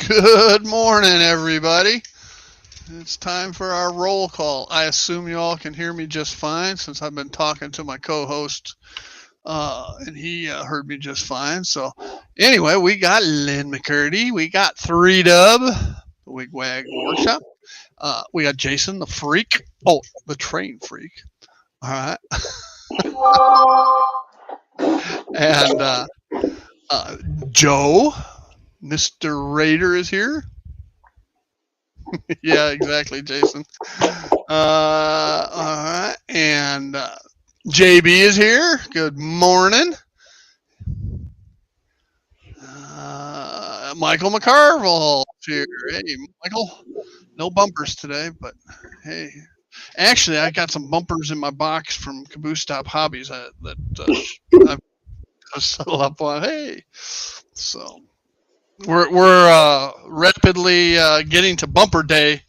Good morning, everybody. It's time for our roll call. I assume you all can hear me just fine since I've been talking to my co-host, and he heard me just fine. So, anyway, we got Lynn McCurdy, we got 3Dub, the Wigwag Workshop, we got Jason the Freak, the Train Freak. All right, and Joe, Mr. Raider is here. Yeah, exactly, Jason. All right, and JB is here. Good morning. Michael McCarville is here. Hey, Michael. No bumpers today, but hey. Actually, I got some bumpers in my box from Caboose Stop Hobbies that I've settled up on. Hey, so we're rapidly getting to bumper day,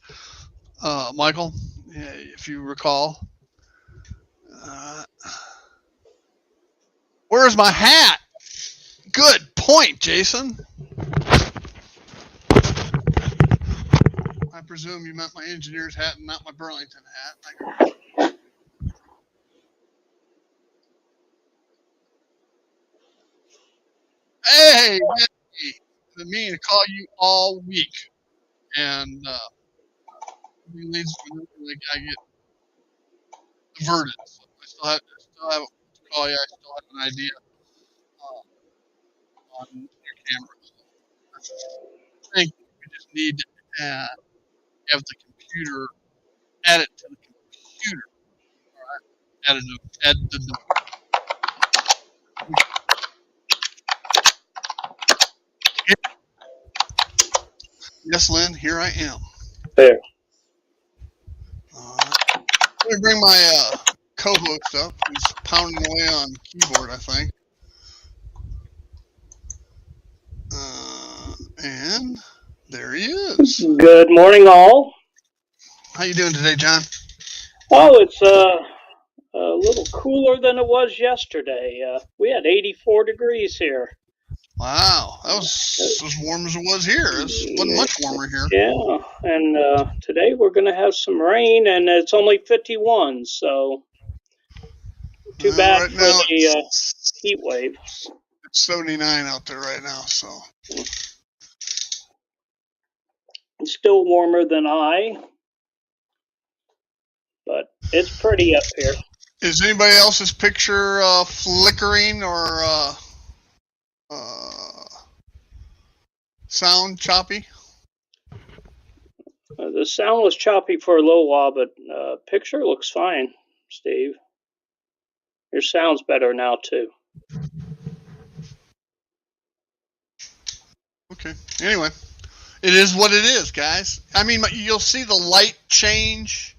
Michael, if you recall. Uh, where's my hat? Good point, Jason. I presume you meant my engineer's hat and not my Burlington hat. Hey, I've been meaning to call you all week, and leads like I get diverted. So I still have to call you. I still have an idea on your camera. I think we just need to have the computer add it to the computer. All right, add the. Yes, Lynn, here I am. There. I'm gonna bring my co-host up, who's pounding away on the keyboard, I think. And there he is. Good morning, all. How you doing today, John? Oh, it's a little cooler than it was yesterday. We had 84 degrees here. Wow, that was as warm as it was here. It wasn't much warmer here. Yeah, and today we're going to have some rain, and it's only 51, so too bad right for now the heat wave. It's 79 out there right now, so. It's still warmer than but it's pretty up here. Is anybody else's picture flickering or sound choppy? The sound was choppy for a little while, but picture looks fine, Steve. Your sound's better now, too. Okay. Anyway, it is what it is, guys. I mean, you'll see the light change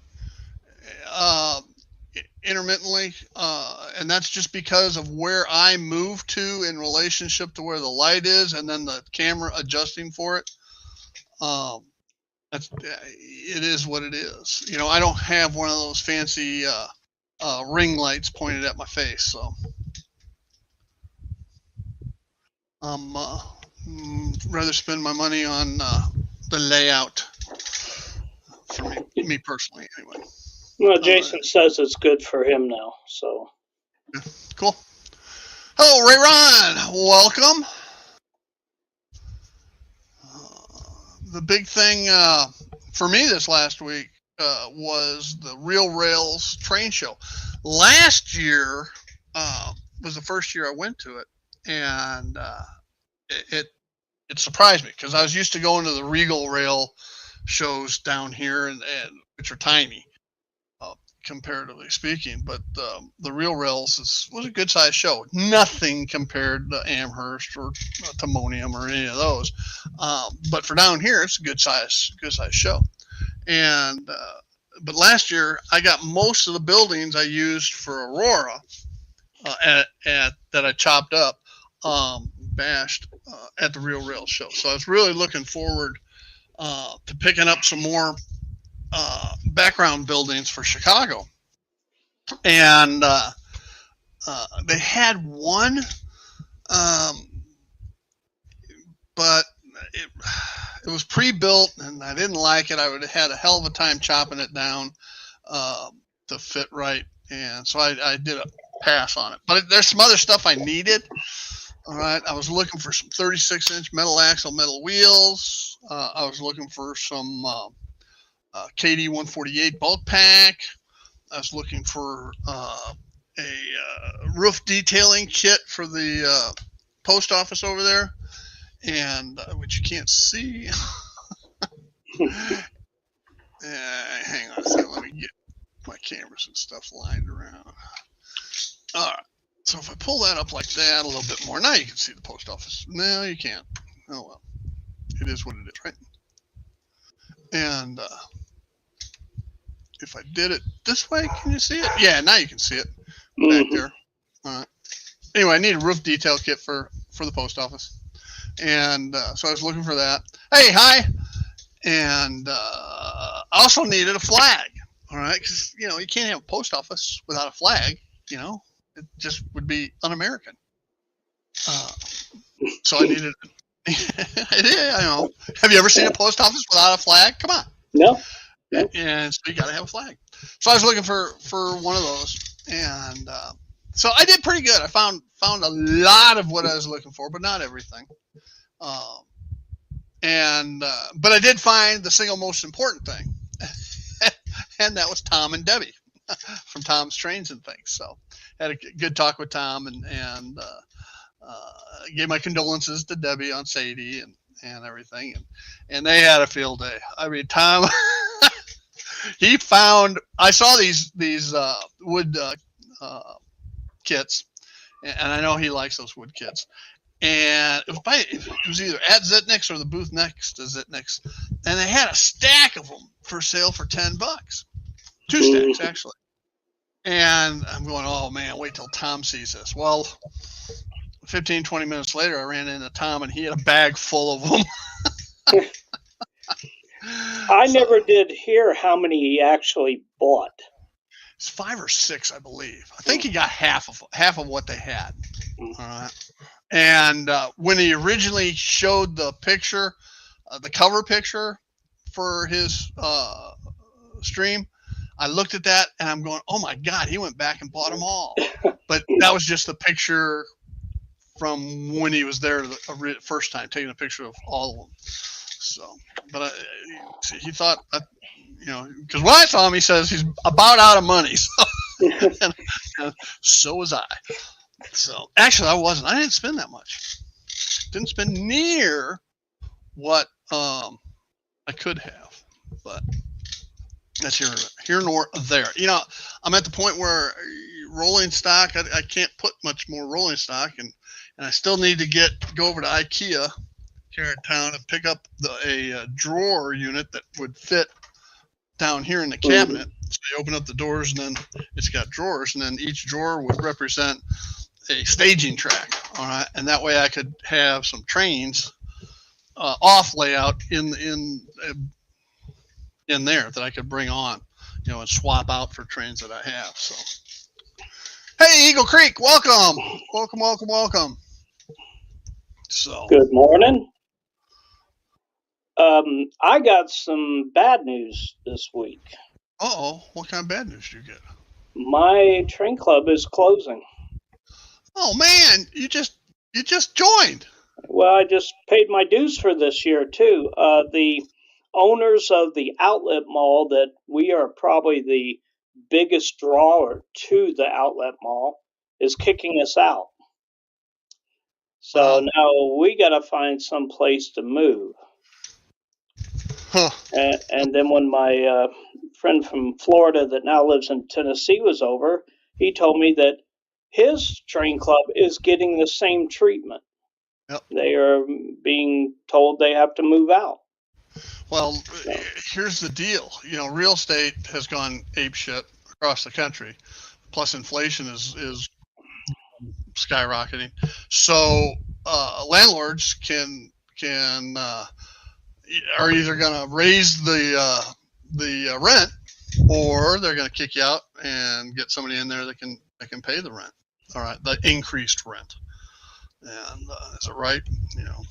intermittently, and that's just because of where I move to in relationship to where the light is, and then the camera adjusting for it. It is what it is. You know, I don't have one of those fancy ring lights pointed at my face, so rather spend my money on the layout for me personally, anyway. Well, Jason says it's good for him now, so. Yeah, cool. Hello, Ray Ron. Welcome. The big thing for me this last week was the Real Rails train show. Last year was the first year I went to it, and it surprised me because I was used to going to the Regal Rail shows down here, and which are tiny, comparatively speaking. But the Real Rails was a good sized show. Nothing compared to Amherst or Timonium or any of those. But for down here, it's a good size show. And but last year, I got most of the buildings I used for Aurora that I chopped up, bashed at the Real Rail show. So I was really looking forward to picking up some more background buildings for Chicago. And they had one, but it was pre-built, and I didn't like it. I would have had a hell of a time chopping it down to fit right, and so I did a pass on it. But there's some other stuff I needed. All right, I was looking for some 36-inch metal axle, metal wheels. I was looking for some KD 148 bulk pack. I was looking for a roof detailing kit for the post office over there, and which you can't see. Hang on a second. Let me get my cameras and stuff lined around. All right. So if I pull that up like that a little bit more, now you can see the post office. No, you can't. Oh, well. It is what it is, right? And if I did it this way, can you see it? Yeah, now you can see it back there. All right. Anyway, I need a roof detail kit for the post office. And so I was looking for that. Hey, hi. And I also needed a flag. All right. Because, you can't have a post office without a flag, It just would be un-American. So I needed. I know. Have you ever seen a post office without a flag? Come on. No. And so you got to have a flag. So I was looking for one of those, and so I did pretty good. I found a lot of what I was looking for, but not everything. But I did find the single most important thing, and that was Tom and Debbie from Tom's Trains and Things. So had a good talk with Tom and gave my condolences to Debbie on Sadie and everything. And they had a field day. I mean, Tom, he found, I saw these wood kits, and I know he likes those wood kits. And it was either at Zitnick's or the booth next to Zitnick's, and they had a stack of them for sale for $10. 2 stacks, actually. And I'm going, oh man, wait till Tom sees this. Well, 15, 20 minutes later, I ran into Tom, and he had a bag full of them. I never did hear how many he actually bought. It's 5 or 6, I believe. I think he got half of what they had. All right. And when he originally showed the picture, the cover picture for his stream, I looked at that and I'm going, oh my God, he went back and bought them all. But that was just the picture from when he was there the first time, taking a picture of all of them. So, but he thought, because when I saw him, he says he's about out of money. So, so was I. So actually, I wasn't. I didn't spend that much. Didn't spend near what I could have, but that's here nor there. I'm at the point where rolling stock, I can't put much more rolling stock, and I still need to go over to IKEA here in town and pick up a drawer unit that would fit down here in the cabinet. So you open up the doors, and then it's got drawers, and then each drawer would represent a staging track. All right, and that way I could have some trains off layout in there that I could bring on, and swap out for trains that I have. So, hey, Eagle Creek, welcome. So, good morning. I got some bad news this week. Uh-oh, what kind of bad news did you get? My train club is closing. Oh man, you just joined. Well, I just paid my dues for this year too. The owners of the outlet mall, that we are probably the biggest drawer to the outlet mall, is kicking us out. So now we got to find some place to move. Huh. And then when my friend from Florida that now lives in Tennessee was over, he told me that his train club is getting the same treatment. Yep. They are being told they have to move out. Well, here's the deal. Real estate has gone apeshit across the country. Plus, inflation is skyrocketing. So landlords are either going to raise the rent, or they're going to kick you out and get somebody in there that can pay the rent. All right, the increased rent. And is it right?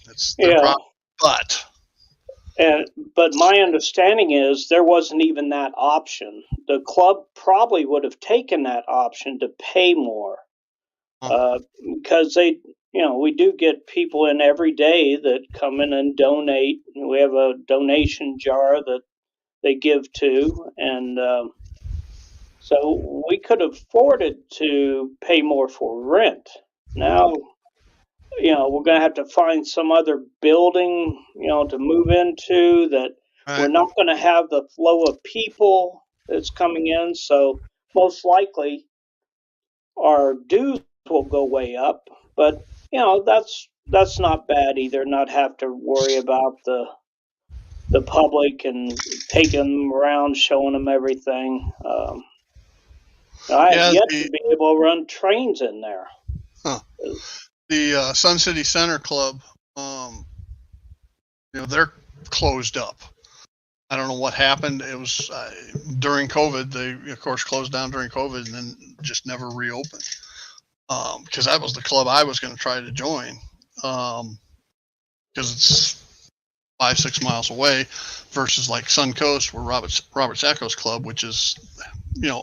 It's their problem. But But my understanding is there wasn't even that option. The club probably would have taken that option to pay more, because we do get people in every day that come in and donate. We have a donation jar that they give to, and so we could have afforded to pay more for rent. Now, we're going to have to find some other building, to move into that. Right. We're not going to have the flow of people that's coming in. So most likely our dues will go way up, but that's not bad either. Not have to worry about the public and taking them around, showing them everything. I have yet to be able to run trains in there. The Sun City Center Club, they're closed up. I don't know what happened. It was during COVID. They, of course, closed down during COVID and then just never reopened. Because that was the club I was going to try to join. Because it's 5-6 miles away, versus like Suncoast, where Robert Sacco's club, which is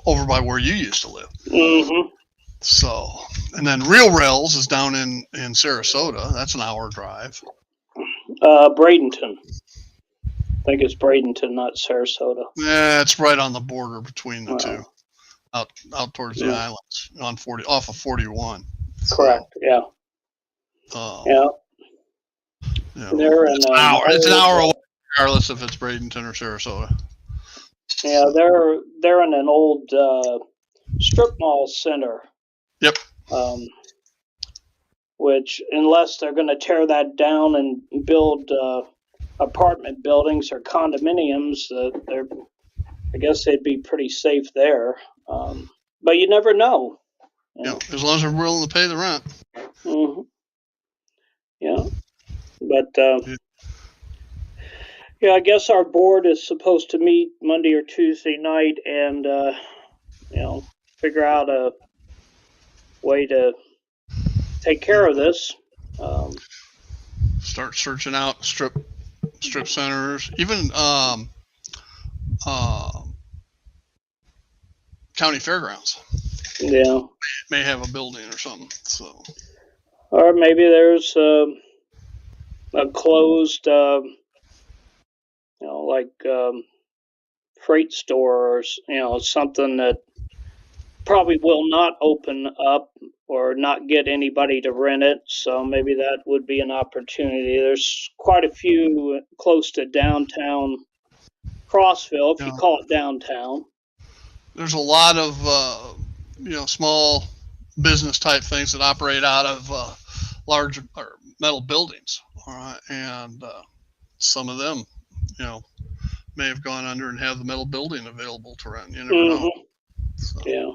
over by where you used to live. Mm-hmm. So, and then Real Rails is down in Sarasota. That's an hour drive. Bradenton. I think it's Bradenton, not Sarasota. Yeah, it's right on the border between the two, out towards the islands off of 41. Correct. Yeah. Yeah. It's an hour. It's an hour away, regardless if it's Bradenton or Sarasota. Yeah, they're in an old strip mall center. Yep. Which, unless they're going to tear that down and build apartment buildings or condominiums, I guess they'd be pretty safe there. But you never know. Yeah, as long as they're willing to pay the rent. Mm-hmm. Yeah, but I guess our board is supposed to meet Monday or Tuesday night and figure out a way to take care of this. Start searching out strip centers, even county fairgrounds. Yeah, may have a building or something. So, or maybe there's a closed, like freight store or something that probably will not open up or not get anybody to rent it. So maybe that would be an opportunity. There's quite a few close to downtown Crossville, if you call it downtown. There's a lot of small business type things that operate out of large or metal buildings. All right, and some of them, may have gone under and have the metal building available to rent. You never know. So, yeah.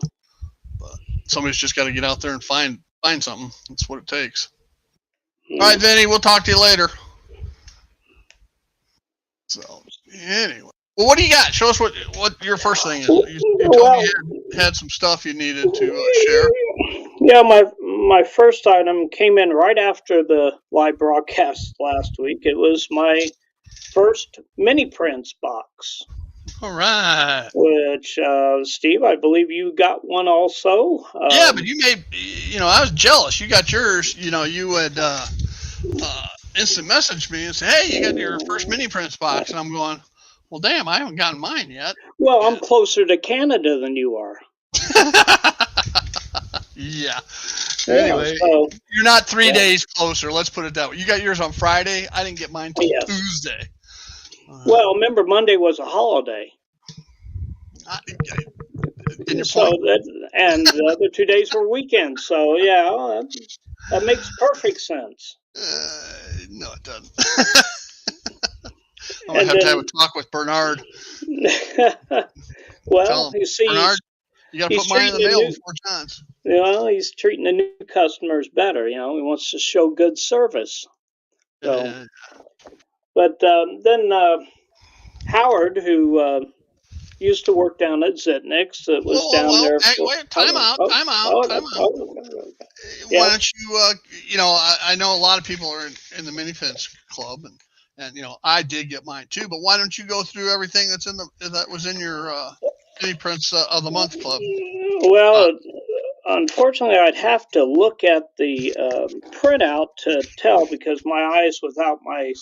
But somebody's just got to get out there and find something. That's what it takes. All right, Vinny, we'll talk to you later. So, anyway. Well, what do you got? Show us what your first thing is. You told me you had some stuff you needed to share. Yeah, my first item came in right after the live broadcast last week. It was my first mini prints box. All right. Which, Steve, I believe you got one also. Yeah, but you made, I was jealous. You got yours. You had instant message me and say, hey, you got your first mini prints box. And I'm going, well, damn, I haven't gotten mine yet. Well, I'm closer to Canada than you are. Yeah. Anyway, so, you're not 3 days closer. Let's put it that way. You got yours on Friday. I didn't get mine till Tuesday. Well, remember Monday was a holiday. And the other 2 days were weekends. So yeah, that makes perfect sense. No, it doesn't. I'm gonna have to have a talk with Bernard. Well, you see, Bernard, you got to put mine in the mail before John's. He's treating the new customers better. He wants to show good service. So, but then Howard, who used to work down at Zitnick's, that was down there. Hey, wait, time out. Why don't you? I know a lot of people are in the mini prints club, and I did get mine too. But why don't you go through everything that was in your mini prints of the month club? Well, unfortunately, I'd have to look at the printout to tell because my eyes without my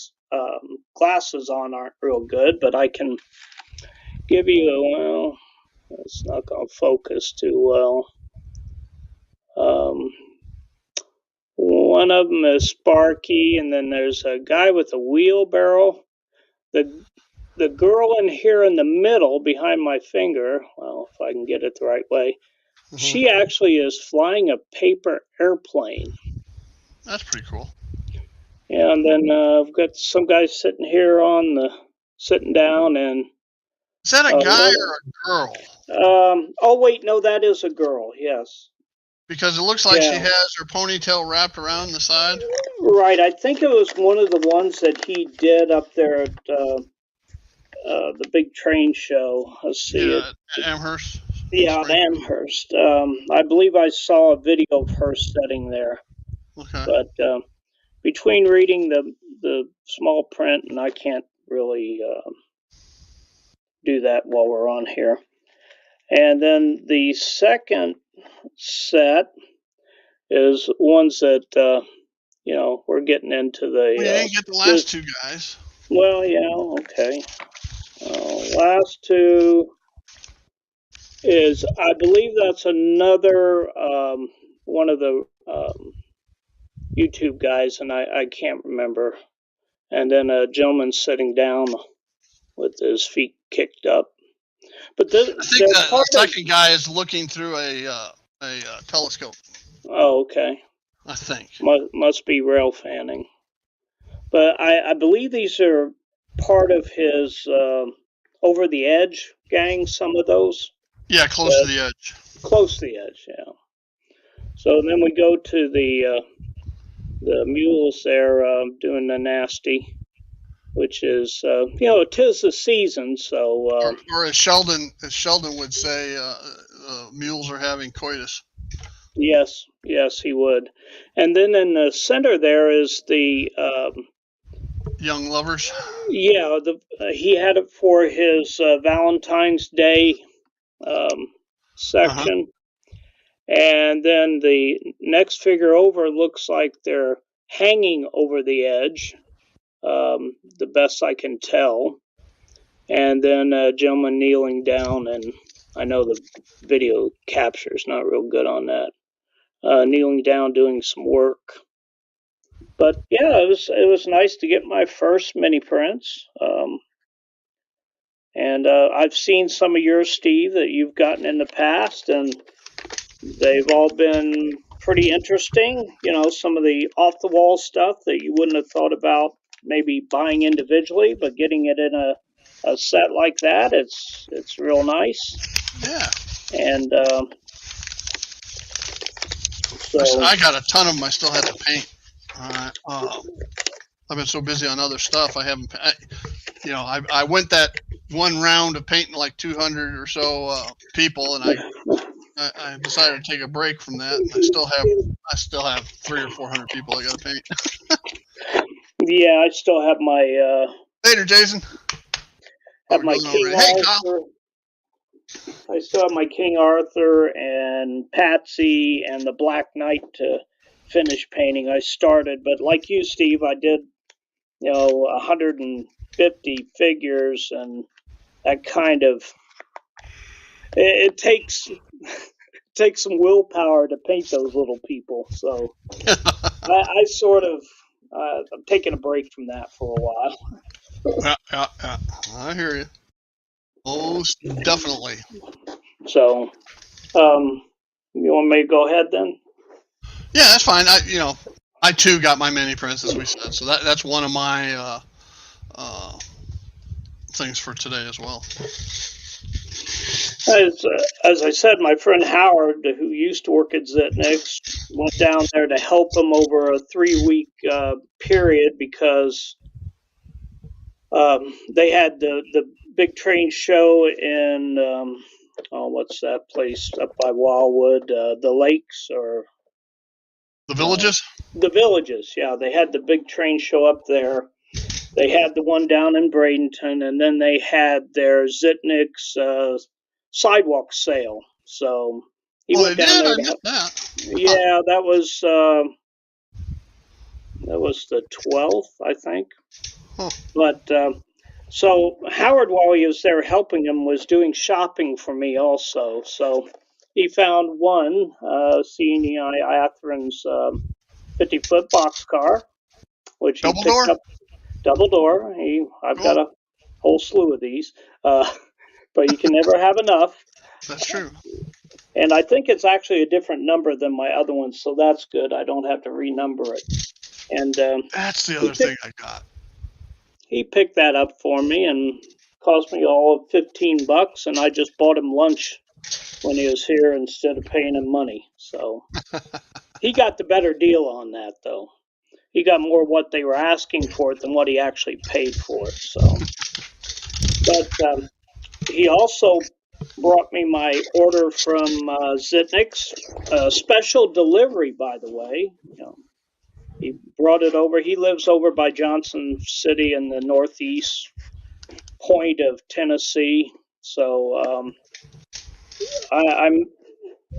glasses on aren't real good. But I can give you well, it's not going to focus too well. One of them is Sparky, and then there's a guy with a wheelbarrow. The girl in here in the middle behind my finger, well, if I can get it the right way, she actually is flying a paper airplane. That's pretty cool. And then I've got some guy sitting down, and is that a guy or a girl? Oh wait, no, that is a girl. Yes. Because it looks like she has her ponytail wrapped around the side. Right. I think it was one of the ones that he did up there at the big train show. Let's see. At Amherst. Yeah, at Amherst. I believe I saw a video of her sitting there. Okay. But between reading the small print, and I can't really do that while we're on here. And then the second set is ones that we're getting into the. We didn't get the last two guys. Well, yeah, okay. Last two is, I believe that's another one of the YouTube guys, and I can't remember. And then a gentleman sitting down with his feet kicked up. But I think the second guy is looking through a telescope. Oh, okay. I think. Must be rail fanning. But I believe these are part of his Over the Edge gang, some of those. Yeah, close to the edge. Close to the edge, yeah. So then we go to the mules there doing the nasty, which is, tis the season, so... or as Sheldon would say, mules are having coitus. Yes, he would. And then in the center there is the... Young lovers? Yeah, he had it for his Valentine's Day section. And then the next figure over looks like they're hanging over the edge, the best I can tell. And then a gentleman kneeling down, and I know the video capture's not real good on that. Kneeling down doing some work. But yeah, it was nice to get my first mini prints. And I've seen some of yours, Steve, that you've gotten in the past, and they've all been pretty interesting. Some of the off-the-wall stuff that you wouldn't have thought about maybe buying individually, but getting it in a set like that, it's real nice. Yeah. And so I got a ton of them I still have to paint. I've been so busy on other stuff. I haven't. I went that one round of painting like 200 or so people, and I decided to take a break from that. And I still have 300 or 400 people I got to paint. Yeah, I still have my. Later, Jason. Have my King Arthur. I still have my King Arthur and Patsy and the Black Knight to finish painting. I started, but like you, Steve, I did 150 figures, and that kind of it takes some willpower to paint those little people. So I sort of I'm taking a break from that for a while. Yeah. I hear you. Most definitely. So, you want me to go ahead then? Yeah, that's fine. I too got my mini prints, as we said, so that's one of my things for today as well. As I said, my friend Howard, who used to work at Zetnick's, went down there to help him over a 3-week period because they had the big train show in what's that place up by Wildwood, the Lakes or the Villages? The Villages, yeah. They had the big train show up there. They had the one down in Bradenton, and then they had their Zitnik's sidewalk sale. So he Oh, went they down did. there I to missed help. that. Yeah, that was the 12th, I think. Huh. But so Howard, while he was there helping him, was doing shopping for me also. So he found one CNEI Atheron's 50-foot boxcar, which he Double picked door. up, double door. I've got Cool. a whole slew of these, but you can never have enough. That's true. And I think it's actually a different number than my other ones, so that's good. I don't have to renumber it. And That's the other thing I got. he picked that up for me and cost me all of $15, and I just bought him lunch when he was here instead of paying him money. So he got the better deal on that, though. He got more what they were asking for it than what he actually paid for it. So, but he also brought me my order from Zitnik's, special delivery, by the way. He brought it over. He lives over by Johnson City in the northeast point of Tennessee. So I'm,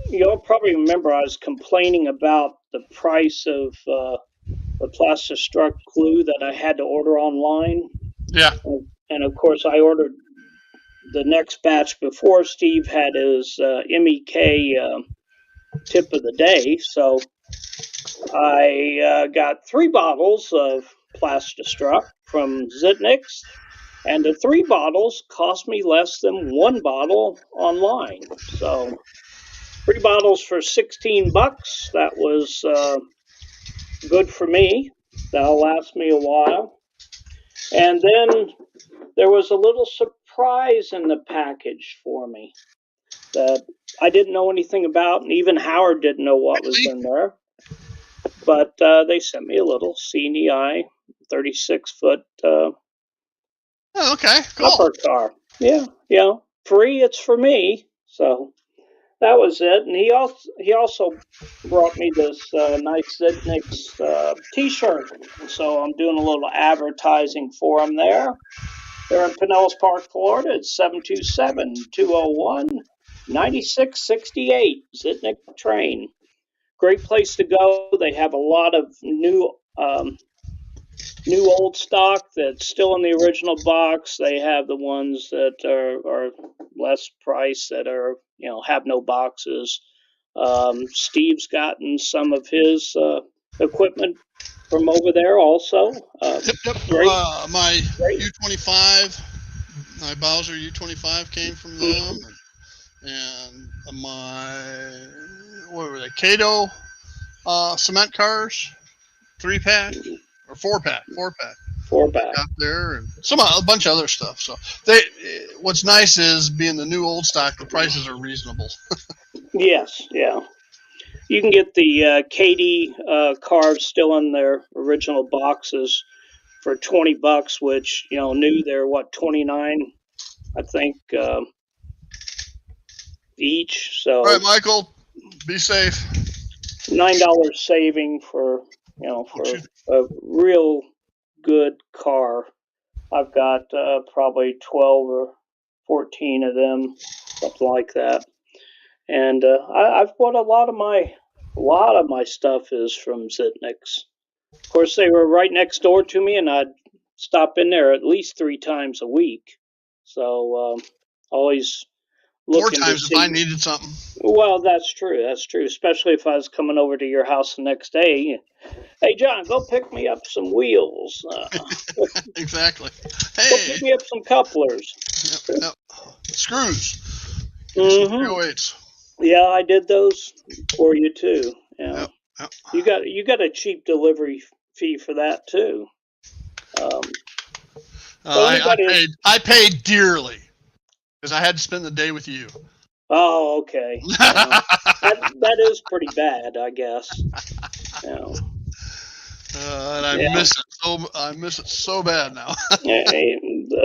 you'll probably remember I was complaining about the price of the Plastistruck glue that I had to order online. Yeah. And of course, I ordered the next batch before Steve had his MEK tip of the day. So I got 3 bottles of Plastistruck from Zitnik's, and the 3 bottles cost me less than 1 bottle online. So 3 bottles for $16. That was good for me. That'll last me a while. And then there was a little surprise in the package for me that I didn't know anything about, and even Howard didn't know what was in there. But they sent me a little CNEI 36-foot Oh, okay. Cool. upper car. Yeah, free. It's for me. So that was it. And he also brought me this nice Zitnik's T-shirt. So I'm doing a little advertising for him there. They're in Pinellas Park, Florida. It's 727-201-9668. Zitnik Train. Great place to go. They have a lot of new old stock that's still in the original box. They have the ones that are less priced that are, have no boxes. Steve's gotten some of his equipment from over there also. Yep. Great. My U25, my Bowser U25 came from them, and my what were they? Cato cement cars, 3-pack or 4-pack, 4-pack out there, and a bunch of other stuff. So what's nice is being the new old stock, the prices are reasonable. Yes, yeah. You can get the Katie cars still in their original boxes for $20, which new they're 29, I think, each. So all right, Michael, be safe. $9 saving for a real good car. I've got probably 12 or 14 of them, something like that. And I've bought a lot of my stuff is from Zitnik's. Of course, they were right next door to me, and I'd stop in there at least 3 times a week. So always looking 4 times to see. if I needed something. Well, that's true. That's true. Especially if I was coming over to your house the next day. Hey, John, go pick me up some wheels. Exactly. Go Hey, pick me up some couplers. yep. Screws. Mm-hmm. 308s. Yeah, I did those for you too. Yeah. Yep. You got a cheap delivery fee for that too. I paid dearly because I had to spend the day with you. Oh, okay. That is pretty bad, I guess. Yeah. And I miss it so. I miss it so bad now.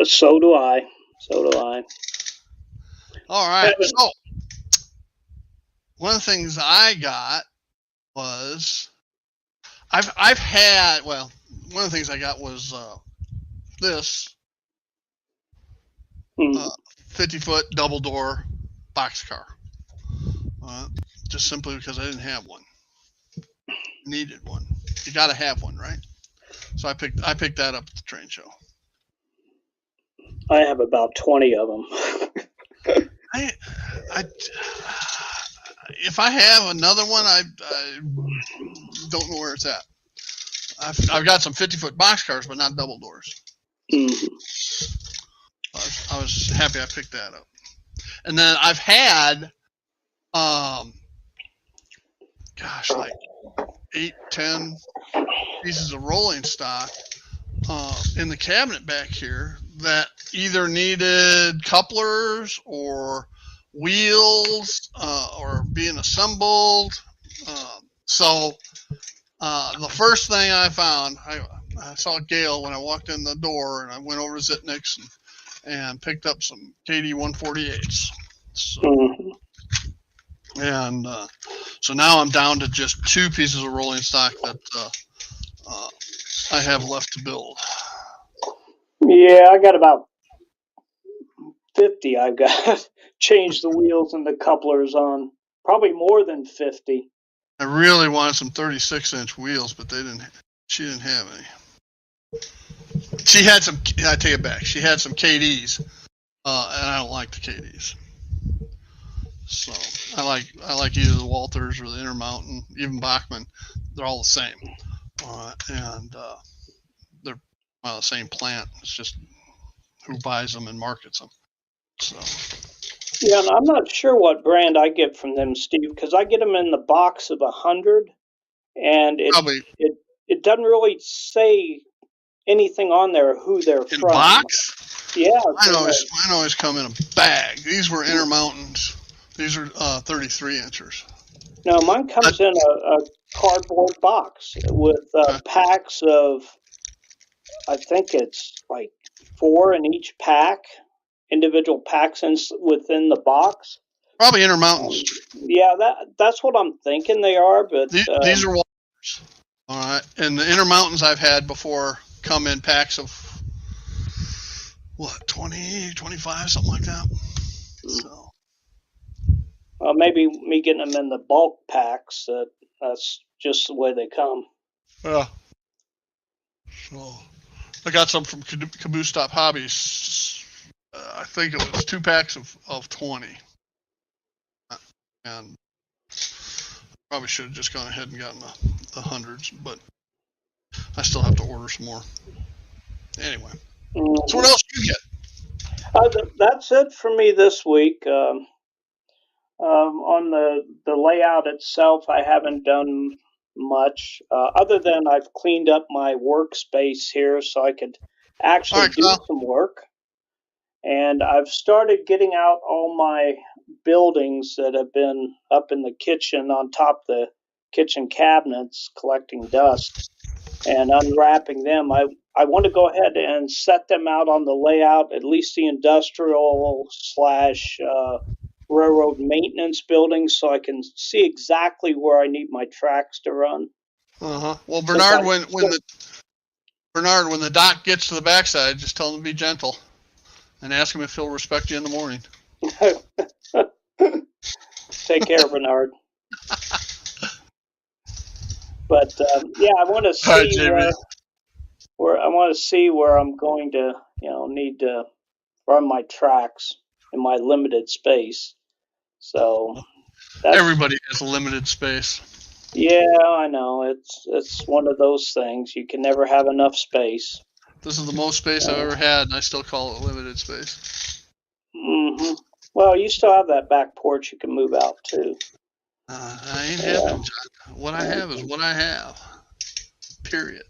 So do I. All right. So one of the things I got was one of the things I got was this Mm. 50-foot double door boxcar. Just simply because I didn't have one. Needed one. You got to have one, right? So I picked that up at the train show. I have about 20 of them. If I have another one, I don't know where it's at. I've got some 50-foot boxcars, but not double doors. Mm. I was happy I picked that up. And then I've had, like 8-10 pieces of rolling stock in the cabinet back here that either needed couplers or wheels or being assembled. So the first thing I found, I saw Gail when I walked in the door, and I went over to Zitnick's and picked up some KD 148s. So, and so now I'm down to just 2 pieces of rolling stock that I have left to build. Yeah, I got about 50. I've got changed the wheels and the couplers on. Probably more than 50. I really wanted some 36-inch wheels, but she didn't have any. She had some, I take it back. She had some KDs, and I don't like the KDs. So I like either the Walthers or the Intermountain, even Bachmann. They're all the same, and they're the same plant. It's just who buys them and markets them. So. Yeah, and I'm not sure what brand I get from them, Steve, because I get them in the box of 100, and it doesn't really say anything on there who they're in from. Box? Yeah. Mine always come in a bag. These were Intermountains. These are 33 inchers. No, mine comes in a cardboard box with packs of, I think it's like 4 in each pack, individual packs within the box. Probably Intermountains. Yeah, that's what I'm thinking they are, but these are Walthers. All right, and the Intermountains I've had before come in packs of 20, 25, something like that. So. Maybe me getting them in the bulk packs. That's just the way they come. Yeah. So I got some from Caboose Stop Hobbies. I think it was 2 packs of 20. And probably should have just gone ahead and gotten the hundreds, but I still have to order some more. Anyway. Mm-hmm. So what else do you get? That's it for me this week. On the layout itself, I haven't done much other than I've cleaned up my workspace here so I could actually do some work. And I've started getting out all my buildings that have been up in the kitchen on top of the kitchen cabinets collecting dust and unwrapping them. I want to go ahead and set them out on the layout, at least the industrial / railroad maintenance building, so I can see exactly where I need my tracks to run. Well, Bernard, when the doc gets to the backside, just tell him to be gentle and ask him if he'll respect you in the morning. Take care, Bernard. But yeah, I want to see where I'm going to, need to run my tracks in my limited space. So everybody has limited space. Yeah, I know. It's one of those things. You can never have enough space. This is the most space I've ever had, and I still call it limited space. Mm-hmm. Well, you still have that back porch you can move out to. I ain't having, John. What I have is what I have. Period.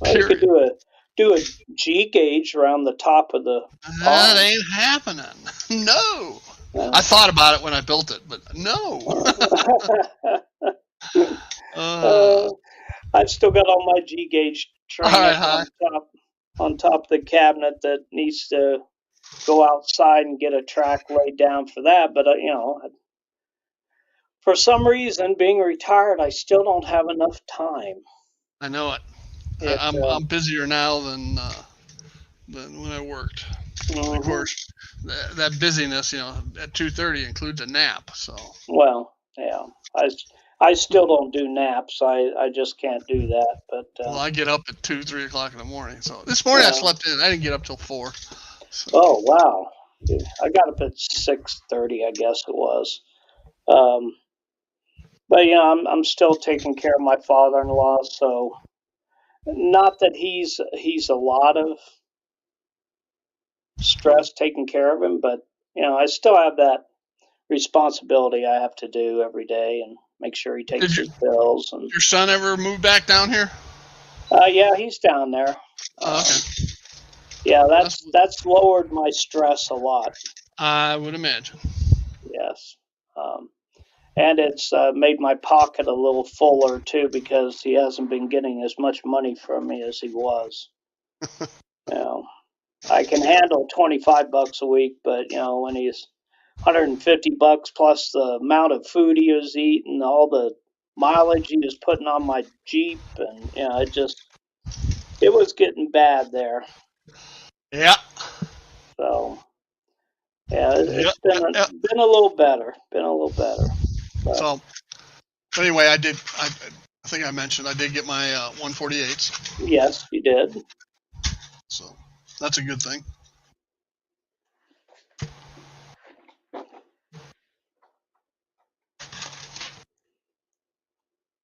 Well, you could do a G gauge around the top of the pond. That ain't happening. No. I thought about it when I built it, but no. I've still got all my G gauge train on top of the cabinet that needs to go outside and get a track laid down for that. But for some reason, being retired, I still don't have enough time. I know it. I'm busier now than than when I worked. Mhm. Of course, that busyness, at 2:30 includes a nap. So Well, yeah, I still don't do naps. I just can't do that. But well, I get up at 2, 3 o'clock in the morning. So this morning I yeah. slept in. I didn't get up till 4. So Oh wow, I got up at 6:30, I guess it was. Um, but I'm still taking care of my father-in-law. So not that he's a lot of stress taking care of him, but I still have that responsibility I have to do every day and make sure he takes did his bills. And your son ever move back down here? yeah, he's down there. Oh, Um, okay. yeah, That's that's lowered my stress a lot. I would imagine. Yes. Um, and it's made my pocket a little fuller too because he hasn't been getting as much money from me as he was. You know, I can handle $25 a week, but when he's $150 plus the amount of food he was eating, all the mileage he was putting on my Jeep, and it was getting bad there. Yeah. So yeah, Yeah. it's been Yeah. Yeah. been a little better, but So anyway, I think I mentioned I did get my 148s. yes, you did. So that's a good thing.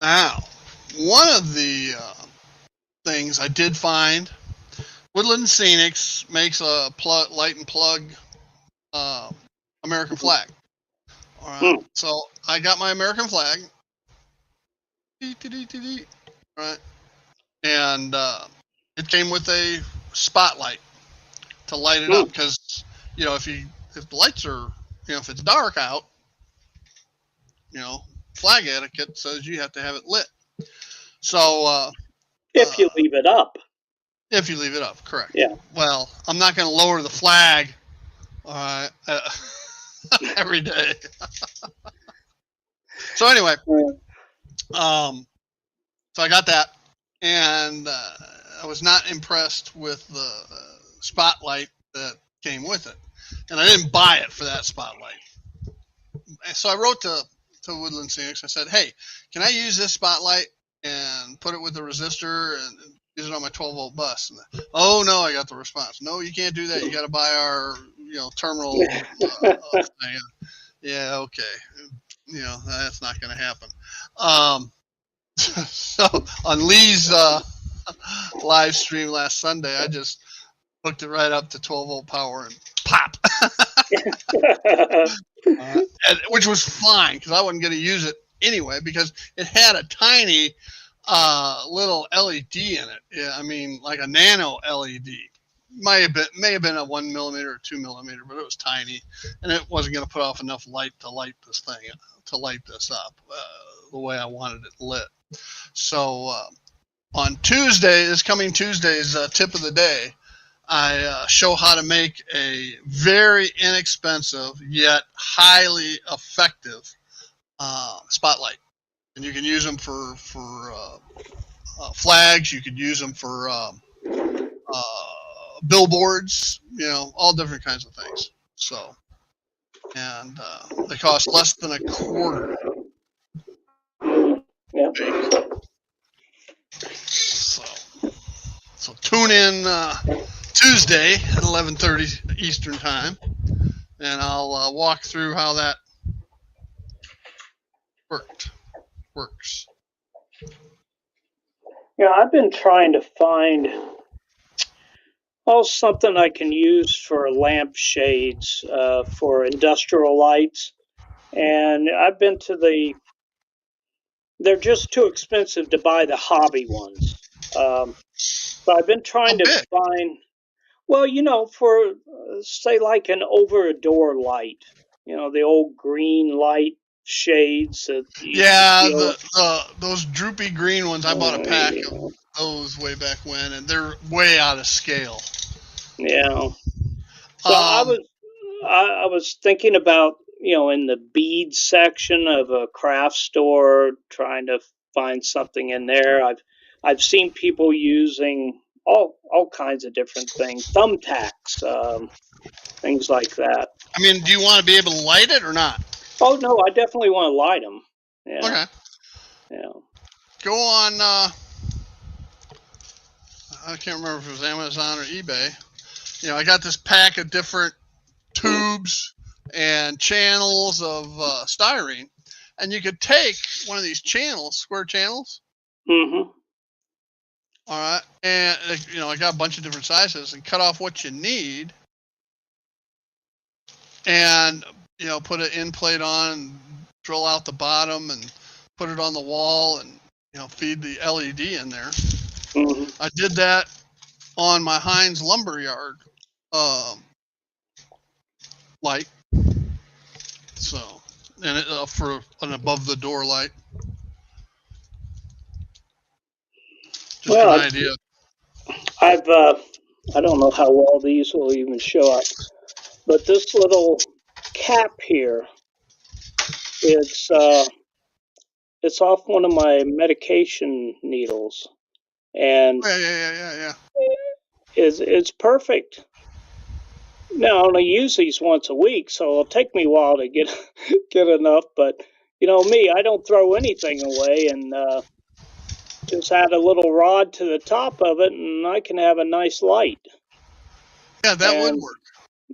Now, one of the things I did find, Woodland Scenics makes a light and plug uh, American flag. All right, Hmm. so I got my American flag. Right, and it came with a spotlight to light it Hmm. up because if the lights are if it's dark out, flag etiquette says you have to have it lit. So If you leave it up, if you leave it up, correct. yeah. Well, I'm not going to lower the flag every day. So anyway, so I got that, and I was not impressed with the spotlight that came with it, and I didn't buy it for that spotlight. So I wrote to Woodland Scenics. I said, "Hey, can I use this spotlight and put it with the resistor and use it on my 12-volt bus?" And oh no, I got the response. No, you can't do that. You got to buy our terminal thing. Yeah, okay. That's not going to happen. So on Lee's live stream last Sunday, I just hooked it right up to 12-volt power and pop. Which was fine because I wasn't going to use it anyway because it had a tiny little LED in it. Yeah, I mean like a nano LED. May have been a 1 millimeter or 2 millimeter, but it was tiny, and it wasn't going to put off enough light to light this up the way I wanted it lit. So on this coming Tuesday's tip of the day, I show how to make a very inexpensive yet highly effective spotlight, and you can use them for flags. You could use them for billboards. All different kinds of things. So, and they cost less than a quarter. Yeah. So tune in Tuesday at 11:30 Eastern Time, and I'll walk through how that works. I've been trying to find something I can use for lamp shades for industrial lights, and I've been to they're just too expensive to buy the hobby ones. So I've been trying to find, for say like an over a door light, the old green light shades that those droopy green ones. I bought a pack of those way back when, and they're way out of scale. Yeah. So I was thinking about in the beads section of a craft store, trying to find something in there. I've seen people using all kinds of different things, thumbtacks, things like that. I mean, do you want to be able to light it or not? Oh no, I definitely want to light them. Yeah. Okay. Yeah. Go on. I can't remember if it was Amazon or eBay. I got this pack of different tubes and channels of styrene, and you could take one of these channels, square channels. Mm-hmm. All right, and I got a bunch of different sizes, and cut off what you need, and put an end plate on, and drill out the bottom, and put it on the wall, and feed the LED in there. Mm-hmm. I did that on my Heinz lumberyard light, so and it for an above the door light. Just Well, an idea. I don't know how well these will even show up, but this little cap here, it's off one of my medication needles, and Yeah. it's perfect. Now I only use these once a week, so it'll take me a while to get enough. But me, I don't throw anything away, and just add a little rod to the top of it, and I can have a nice light. Yeah, that would work.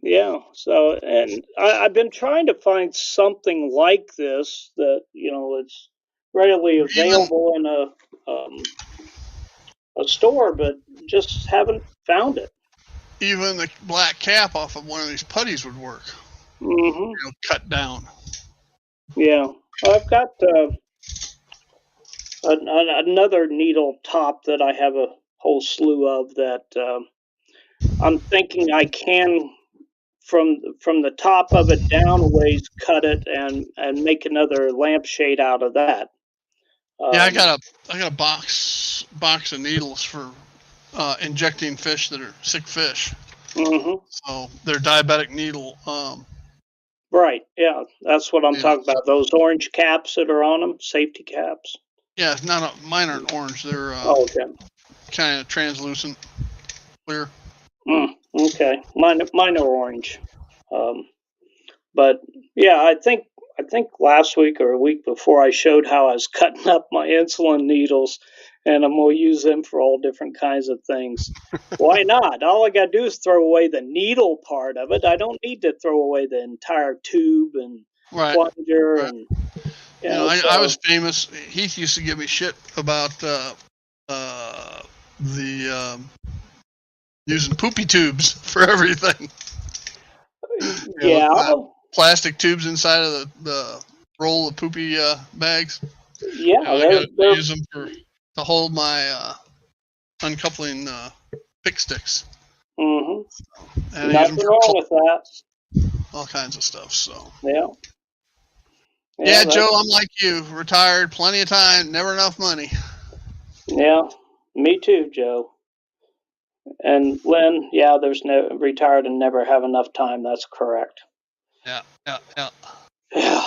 Yeah. So, and I've been trying to find something like this that it's readily available in a store, but just haven't found it. Even the black cap off of one of these putties would work. Mm-hmm. Cut down. Yeah, I've got another needle top that I have a whole slew of that I'm thinking I can from the top of it down a ways cut it and make another lampshade out of that. Yeah, I got a box of needles for injecting fish that are sick fish. Mm-hmm. So they're diabetic needle. Right. Yeah, that's what I'm talking about. Those orange caps that are on them, safety caps. Yeah, mine aren't orange. They're okay. Kind of translucent, clear. Okay, mine are orange. But yeah, I think last week or a week before I showed how I was cutting up my insulin needles, and I'm gonna use them for all different kinds of things. Why not? All I gotta do is throw away the needle part of it. I don't need to throw away the entire tube and plunger and. I was famous. Heath used to give me shit about using poopy tubes for everything. Yeah. Plastic tubes inside of the roll of poopy bags. Yeah, I use them to hold my uncoupling pick sticks. Mm-hmm. And nothing wrong with that. All kinds of stuff. So yeah, Joe, I'm like you, retired, plenty of time, never enough money. Yeah, me too, Joe. And Lynn, yeah, there's no retired and never have enough time. That's correct. Yeah. Yeah.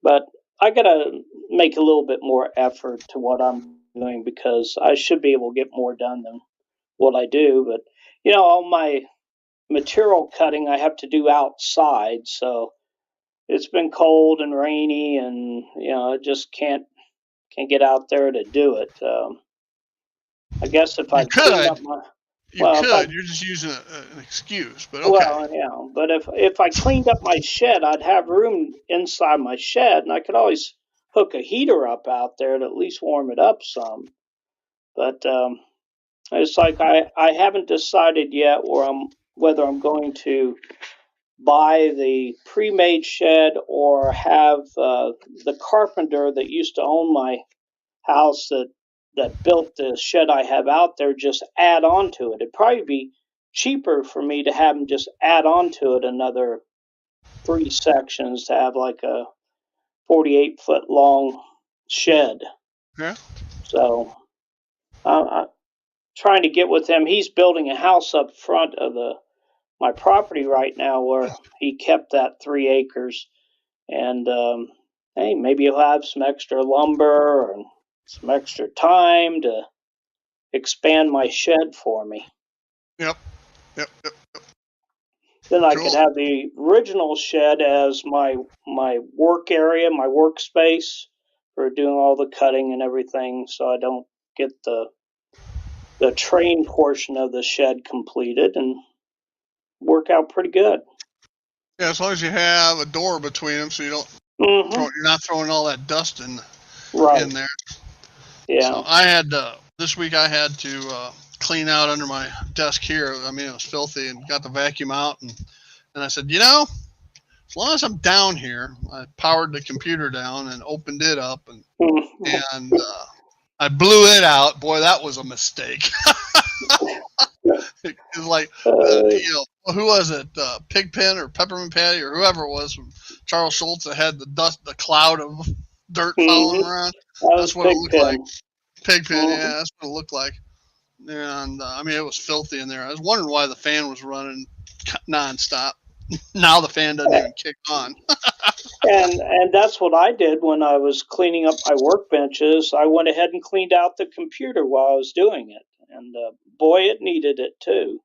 But I gotta make a little bit more effort to what I'm doing because I should be able to get more done than what I do. But all my material cutting I have to do outside, so it's been cold and rainy, and I just can't get out there to do it. I guess if I clean up my you're just using an excuse, but okay. Well, yeah, but if I cleaned up my shed, I'd have room inside my shed, and I could always hook a heater up out there to at least warm it up some. But it's like I haven't decided yet whether I'm going to buy the pre-made shed or have the carpenter that used to own my house that built the shed I have out there just add on to it. It'd probably be cheaper for me to have them just add on to it another 3 sections to have like a 48-foot long shed. Yeah. So I'm trying to get with him. He's building a house up front of my property right now where he kept that 3 acres. And hey, maybe he'll have some extra lumber and some extra time to expand my shed for me. Yep. Then I Cool. could have the original shed as my work area, my workspace for doing all the cutting and everything, so I don't get the train portion of the shed completed, and work out pretty good. Yeah, as long as you have a door between them, so you don't you're not throwing all that dust in there. Yeah. So I had this week I had to clean out under my desk here. I mean, it was filthy, and got the vacuum out, and I said, as long as I'm down here, I powered the computer down and opened it up, and I blew it out. Boy, that was a mistake. It was like, who was it? Pigpen or Peppermint Patty or whoever it was from Charles Schultz that had the cloud of dirt following around. That's what it looked like. Pigpen, yeah, that's what it looked like. And I mean, it was filthy in there. I was wondering why the fan was running nonstop. Now the fan doesn't even kick on. And that's what I did when I was cleaning up my workbenches. I went ahead and cleaned out the computer while I was doing it, and boy, it needed it too.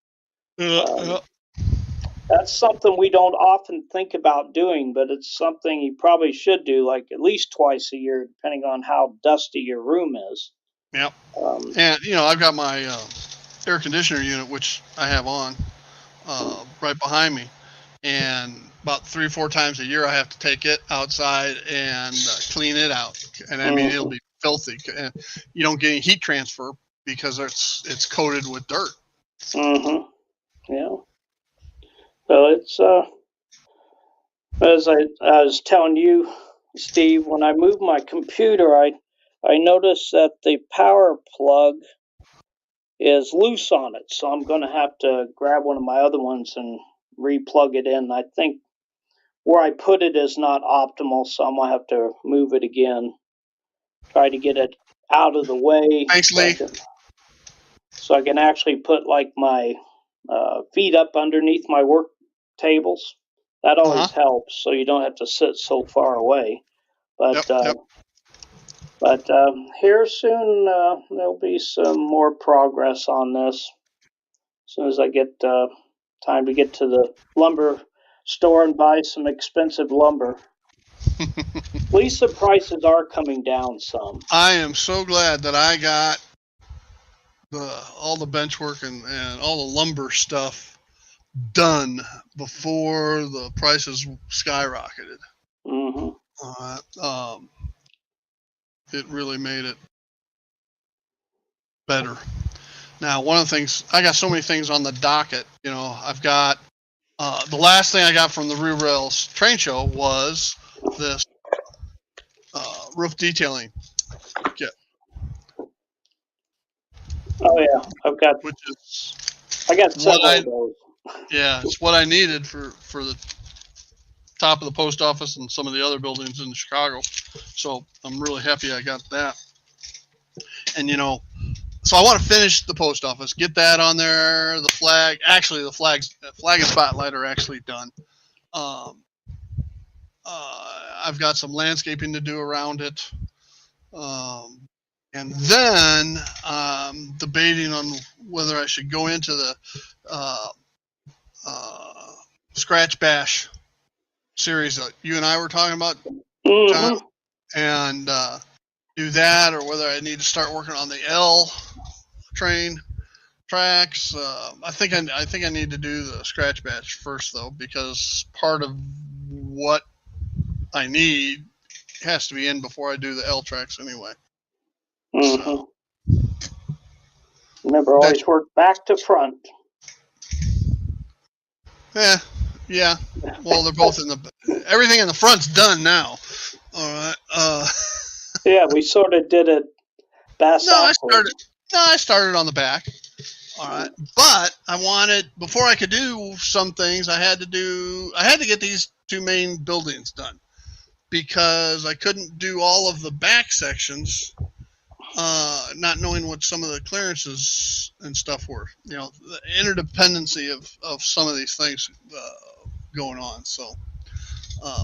That's something we don't often think about doing, but it's something you probably should do, like at least twice a year, depending on how dusty your room is. Yep. And I've got my air conditioner unit, which I have on right behind me, and about 3 or 4 times a year I have to take it outside and clean it out. And I mean, it'll be filthy. You don't get any heat transfer because it's coated with dirt. Yeah. So it's as I was telling you, Steve, when I moved my computer, I noticed that the power plug is loose on it, so I'm going to have to grab one of my other ones and re-plug it in. I think where I put it is not optimal, so I'm going to have to move it again. Try to get it out of the way. Thanks, Lee. So I can actually put like my feet up underneath my work tables. That always helps, so you don't have to sit so far away. But But here soon there'll be some more progress on this. As soon as I get time to get to the lumber store and buy some expensive lumber. At least the prices are coming down some. I am so glad that I got all the bench work and all the lumber stuff done before the prices skyrocketed. It really made it better. Now, one of the things, I got so many things on the docket. I've got the last thing I got from the Real Rails train show was this roof detailing kit. Oh yeah, I got several of those. Yeah, it's what I needed for the top of the post office and some of the other buildings in Chicago. So I'm really happy I got that. And so I want to finish the post office, get that on there. The flag and spotlight are actually done. I've got some landscaping to do around it. And then I'm debating on whether I should go into the Scratch Bash series that you and I were talking about, John, and do that, or whether I need to start working on the L train tracks. I think I need to do the Scratch Bash first, though, because part of what I need has to be in before I do the L tracks anyway. So, remember, always work back to front. Yeah. Well, they're both everything in the front's done now. All right. Yeah, we sort of did it backwards. I started on the back. All right. But I wanted, before I could do some things, I had to get these 2 main buildings done, because I couldn't do all of the back sections, not knowing what some of the clearances and stuff were. The interdependency of some of these things going on. So,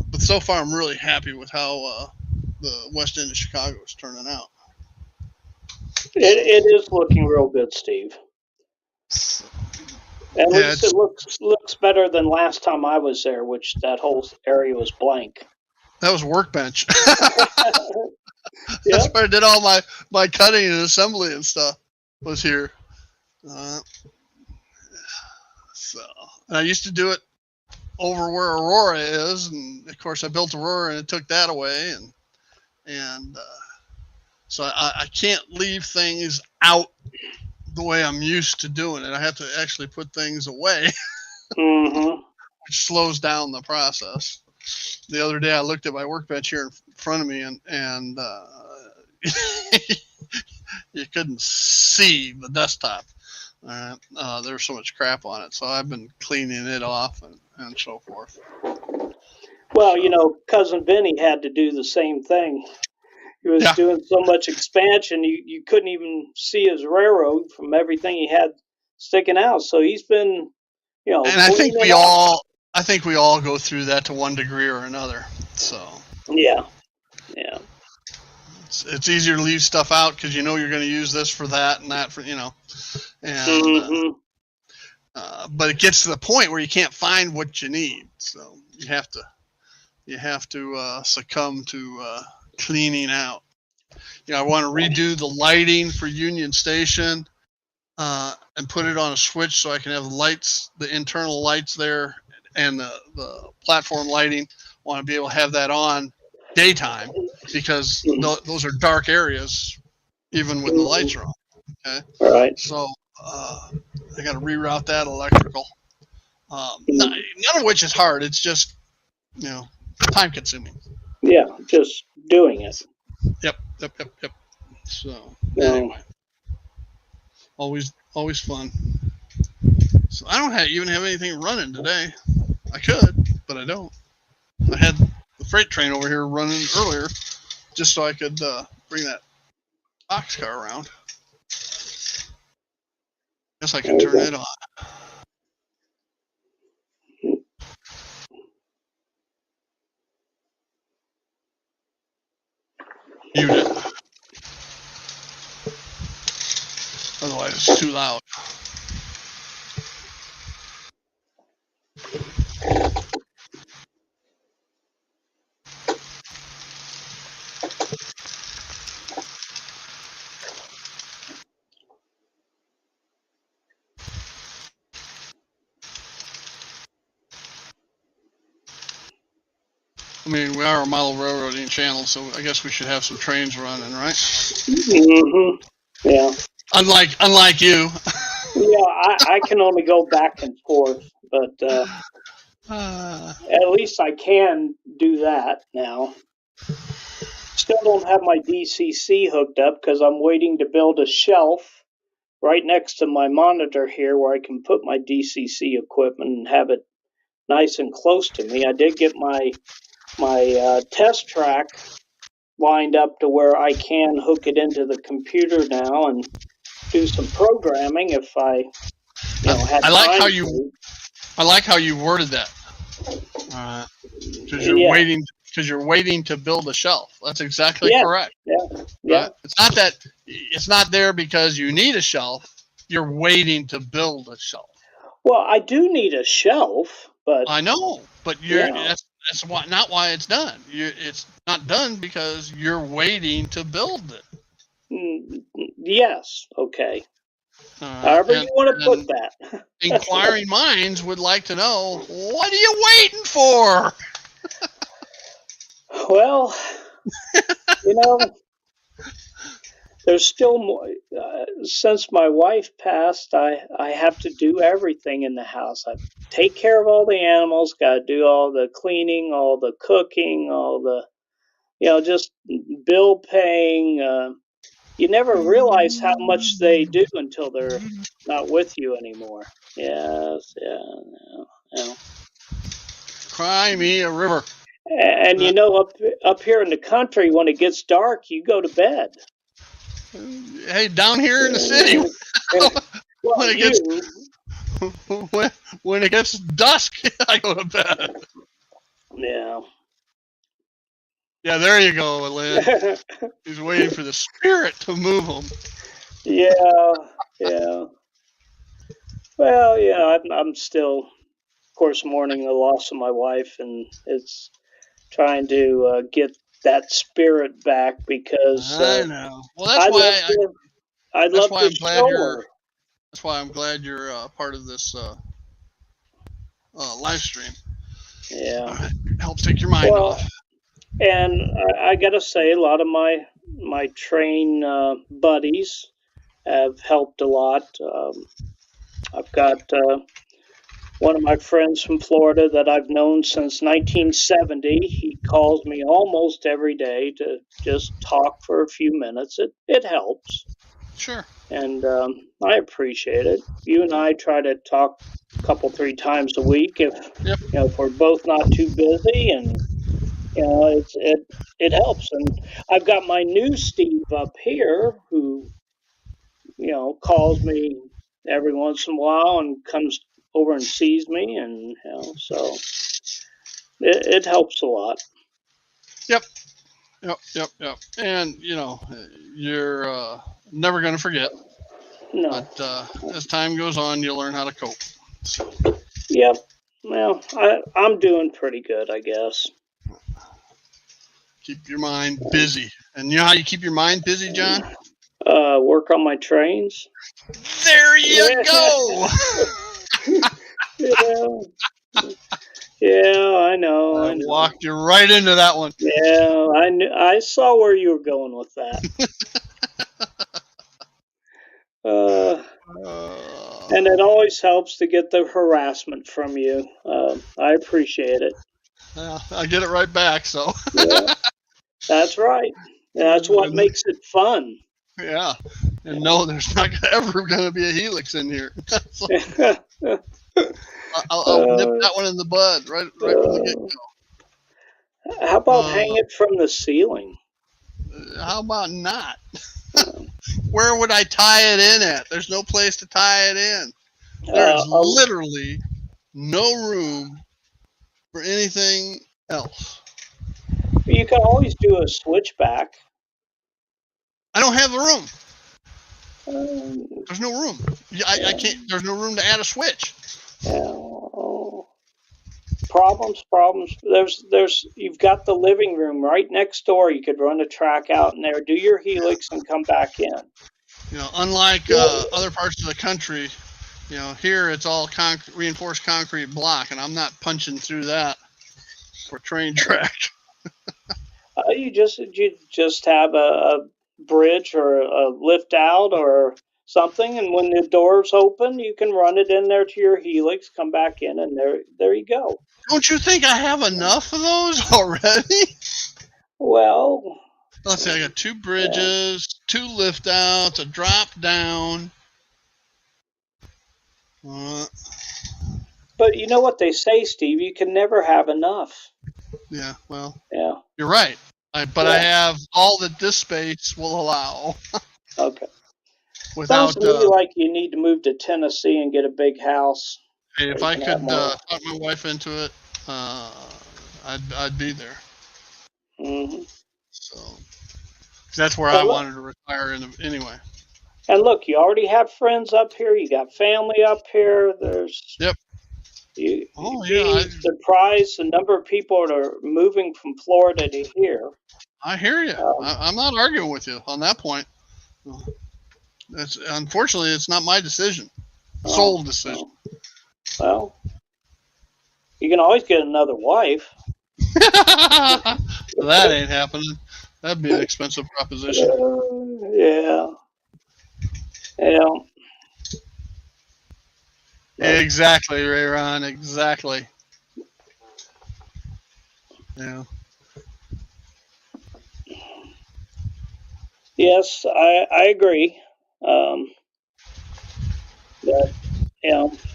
but so far I'm really happy with how the West End of Chicago is turning out. It is looking real good, Steve. At least it looks better than last time I was there, which that whole area was blank. That was Workbench. Yep. That's where I did all my cutting and assembly and stuff. Was here. And I used to do it over where Aurora is, and of course I built Aurora and it took that away, and so I can't leave things out the way I'm used to doing it. I have to actually put things away, Mm-hmm. which slows down the process. The other day I looked at my Workbench here in front of me, and you couldn't see the desktop. There's so much crap on it, so I've been cleaning it off and so forth. Well, Cousin Vinny had to do the same thing. He was doing so much expansion, you couldn't even see his railroad from everything he had sticking out. So he's been, And I think we all go through that to one degree or another. So yeah. It's easier to leave stuff out because you're going to use this for that and that for and Mm-hmm. But it gets to the point where you can't find what you need, so you have to succumb to cleaning out. I want to redo the lighting for Union Station and put it on a switch so I can have the lights, the internal lights there, and the platform lighting. I want to be able to have that on daytime because those are dark areas, even when the lights are on. Okay. All right. So I got to reroute that electrical. None of which is hard. It's just time consuming. Yeah, just doing it. Yep. So anyway, always fun. So I don't even have anything running today. I could, but I don't. I had the freight train over here running earlier, just so I could bring that boxcar around. Guess I can turn it on. Mute it. Otherwise, it's too loud. I mean, we are a model railroading channel, so I guess we should have some trains running, right? Mm-hmm. Yeah. Unlike you. Yeah, I can only go back and forth, but at least I can do that now. Still don't have my DCC hooked up because I'm waiting to build a shelf right next to my monitor here where I can put my DCC equipment and have it nice and close to me. I did get my test track lined up to where I can hook it into the computer now and do some programming if I had I like time how to. you I like how you worded that. Because you're waiting to build a shelf. That's exactly correct. Yeah. Right? It's not there because you need a shelf. You're waiting to build a shelf. Well, I do need a shelf, but I know, but that's not why it's done. It's not done because you're waiting to build it. Yes, okay. However you want to put that. Inquiring minds would like to know, what are you waiting for? Well, there's still more. Since my wife passed, I have to do everything in the house. I take care of all the animals, got to do all the cleaning, all the cooking, all the, just bill paying. You never realize how much they do until they're not with you anymore. Yes, yeah. Cry me a river. And up here in the country, when it gets dark, you go to bed. Hey, down here in the city, when it gets dusk, I go to bed. Yeah. Yeah, there you go, Lynn. He's waiting for the spirit to move him. Yeah, yeah. Well, yeah, I'm still, of course, mourning the loss of my wife, and it's trying to get that spirit back because I know. Well, that's I why love to, I that's love why to I'm glad show you're her. that's why I'm glad you're part of this live stream. Yeah. Helps take your mind Well, off. and I gotta say, a lot of my train buddies have helped a lot. I've got one of my friends from Florida that I've known since 1970. He calls me almost every day to just talk for a few minutes. It helps, Sure. and I appreciate it. You and I try to talk a couple, 3 times a week Yep. if we're both not too busy, and it helps. And I've got my new Steve up here who calls me every once in a while and comes over and sees me, and so it helps a lot. Yep. Yep. Yep. Yep. And you're never gonna forget. No. But as time goes on, you'll learn how to cope. So Yep. Well, I'm doing pretty good, I guess. keep your mind busy. And you know how you keep your mind busy, John? Work on my trains. There you go. Yeah. Yeah, I know. I I know. walked you right into that one. Yeah, I knew. I saw where you were going with that. And it always helps to get the harassment from you. I appreciate it. I get it right back. So Yeah, that's right. That's what makes it fun. yeah, and no, there's not ever going to be a helix in here. So I'll nip that one in the bud right from the get go. How about hang it from the ceiling? How about not? Where would I tie it in at? There's no place to tie it in. There is literally no room for anything else. You can always do a switchback. I don't have the room. There's no room. I can't. There's no room to add a switch. Problems. You've got the living room right next door. You could run a track out in there, do your helix, and come back in. Unlike other parts of the country, here it's all reinforced concrete block, and I'm not punching through that for train track. You just have a bridge or a lift out or something, and when the doors open, you can run it in there to your helix, come back in, and there you go. Don't you think I have enough of those already? Well, let's see. I got 2 bridges, 2 lift outs, a drop down. But you know what they say, Steve? You can never have enough. Yeah, well, yeah, you're right. I have all that this space will allow. Okay. Without, sounds to me like you need to move to Tennessee and get a big house. Hey, if I could talk my wife into it, I'd be there. Mm-hmm. So that's where I wanted to retire anyway. And look, you already have friends up here. You got family up here. There's yep. You'd be surprised the number of people that are moving from Florida to here. I hear you. I'm not arguing with you on that point. Unfortunately, it's not my decision. Sole decision. Well, you can always get another wife. That ain't happening. That'd be an expensive proposition. Yeah. Exactly, Ray Ron. Exactly. Yeah. Yes, I agree. That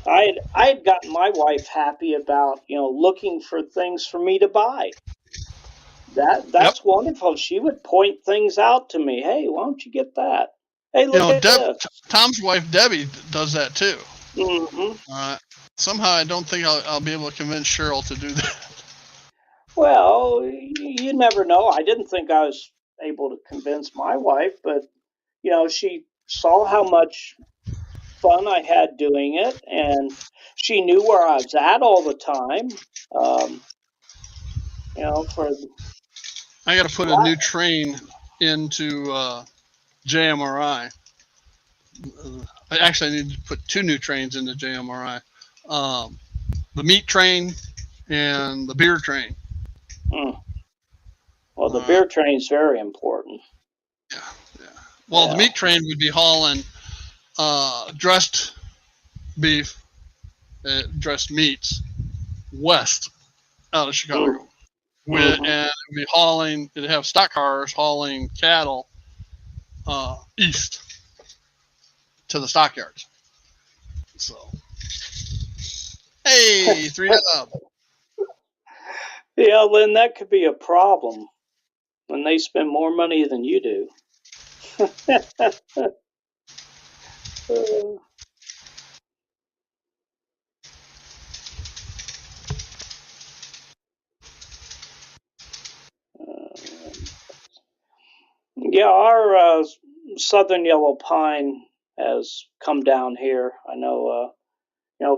I had gotten my wife happy about looking for things for me to buy. That's wonderful. She would point things out to me. Hey, why don't you get that? Hey, look at this. Tom's wife Debbie does that too. Mm-hmm. Somehow I don't think I'll be able to convince Cheryl to do that. Well, you never know. I didn't think I was able to convince my wife, but she saw how much fun I had doing it, and she knew where I was at all the time. For I got to put a new train into JMRI. I need to put 2 new trains into JMRI. The meat train and the beer train. Well, the beer train's very important. Yeah. Well, the meat train would be hauling dressed beef, dressed meats west out of Chicago. And it'd be hauling. It'd have stock cars hauling cattle east to the stockyards. So, hey, 3 up. Yeah, Lynn, that could be a problem when they spend more money than you do. Yeah, our southern yellow pine has come down here. I know,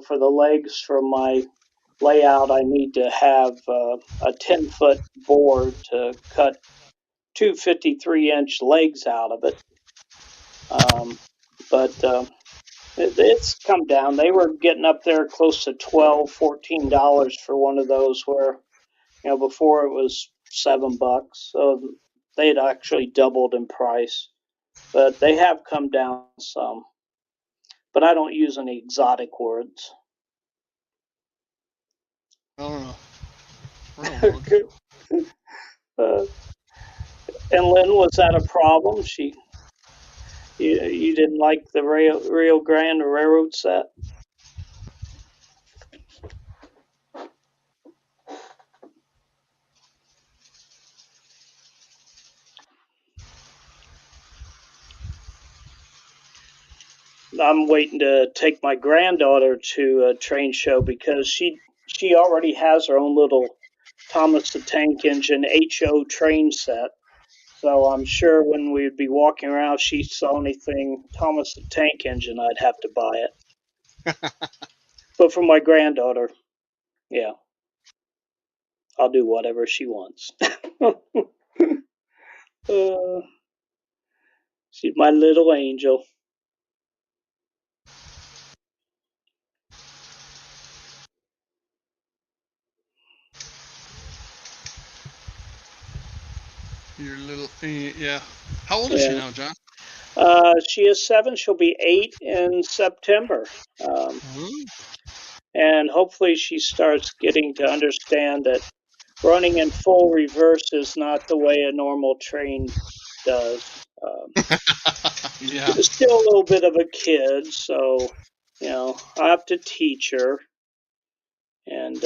for the legs for my layout, I need to have a 10-foot board to cut 2 53-inch legs out of it. But it's come down. They were getting up there close to $12, $14 for one of those, where before it was $7. So they had actually doubled in price. But they have come down some. But I don't use any exotic words. I don't know. And Lynn, was that a problem? You didn't like the Rio Grande Railroad set? I'm waiting to take my granddaughter to a train show because she already has her own little Thomas the Tank Engine HO train set. So I'm sure when we'd be walking around, if she saw anything Thomas the Tank Engine, I'd have to buy it. But for my granddaughter, yeah, I'll do whatever she wants. She's my little angel. Your little, yeah. How old is she now, John? She is 7. She'll be 8 in September. And hopefully she starts getting to understand that running in full reverse is not the way a normal train does. Yeah. She's still a little bit of a kid, so I have to teach her. And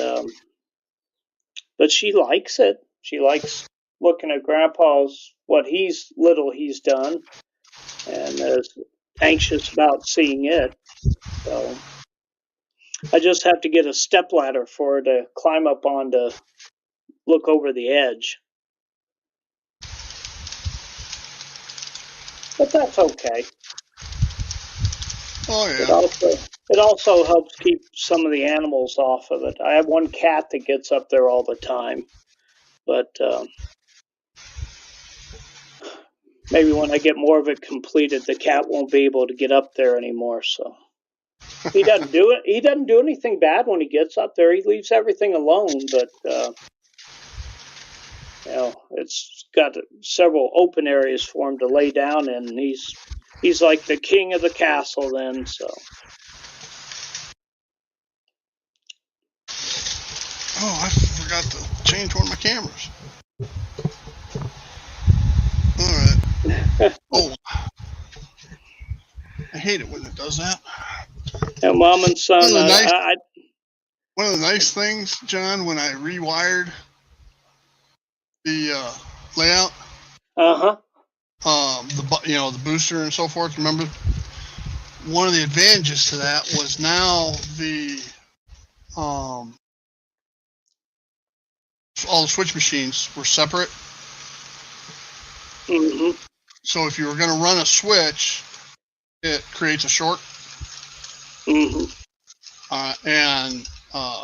but she likes it. She likes looking at Grandpa's what he's done, and is anxious about seeing it. So I just have to get a stepladder for her to climb up on to look over the edge. But that's okay. Oh yeah. It also helps keep some of the animals off of it. I have one cat that gets up there all the time, but maybe when I get more of it completed, the cat won't be able to get up there anymore. So he doesn't do it. He doesn't do anything bad when he gets up there. He leaves everything alone, but it's got several open areas for him to lay down in. And he's like the king of the castle then. So. Oh, I forgot to change one of my cameras. All right. Oh, I hate it when it does that. Yeah, Mom and Son. One of the nice things, John, when I rewired the layout. The booster and so forth. Remember, one of the advantages to that was now the all the switch machines were separate. Mm-hmm. So if you were going to run a switch, it creates a short Mm-hmm. and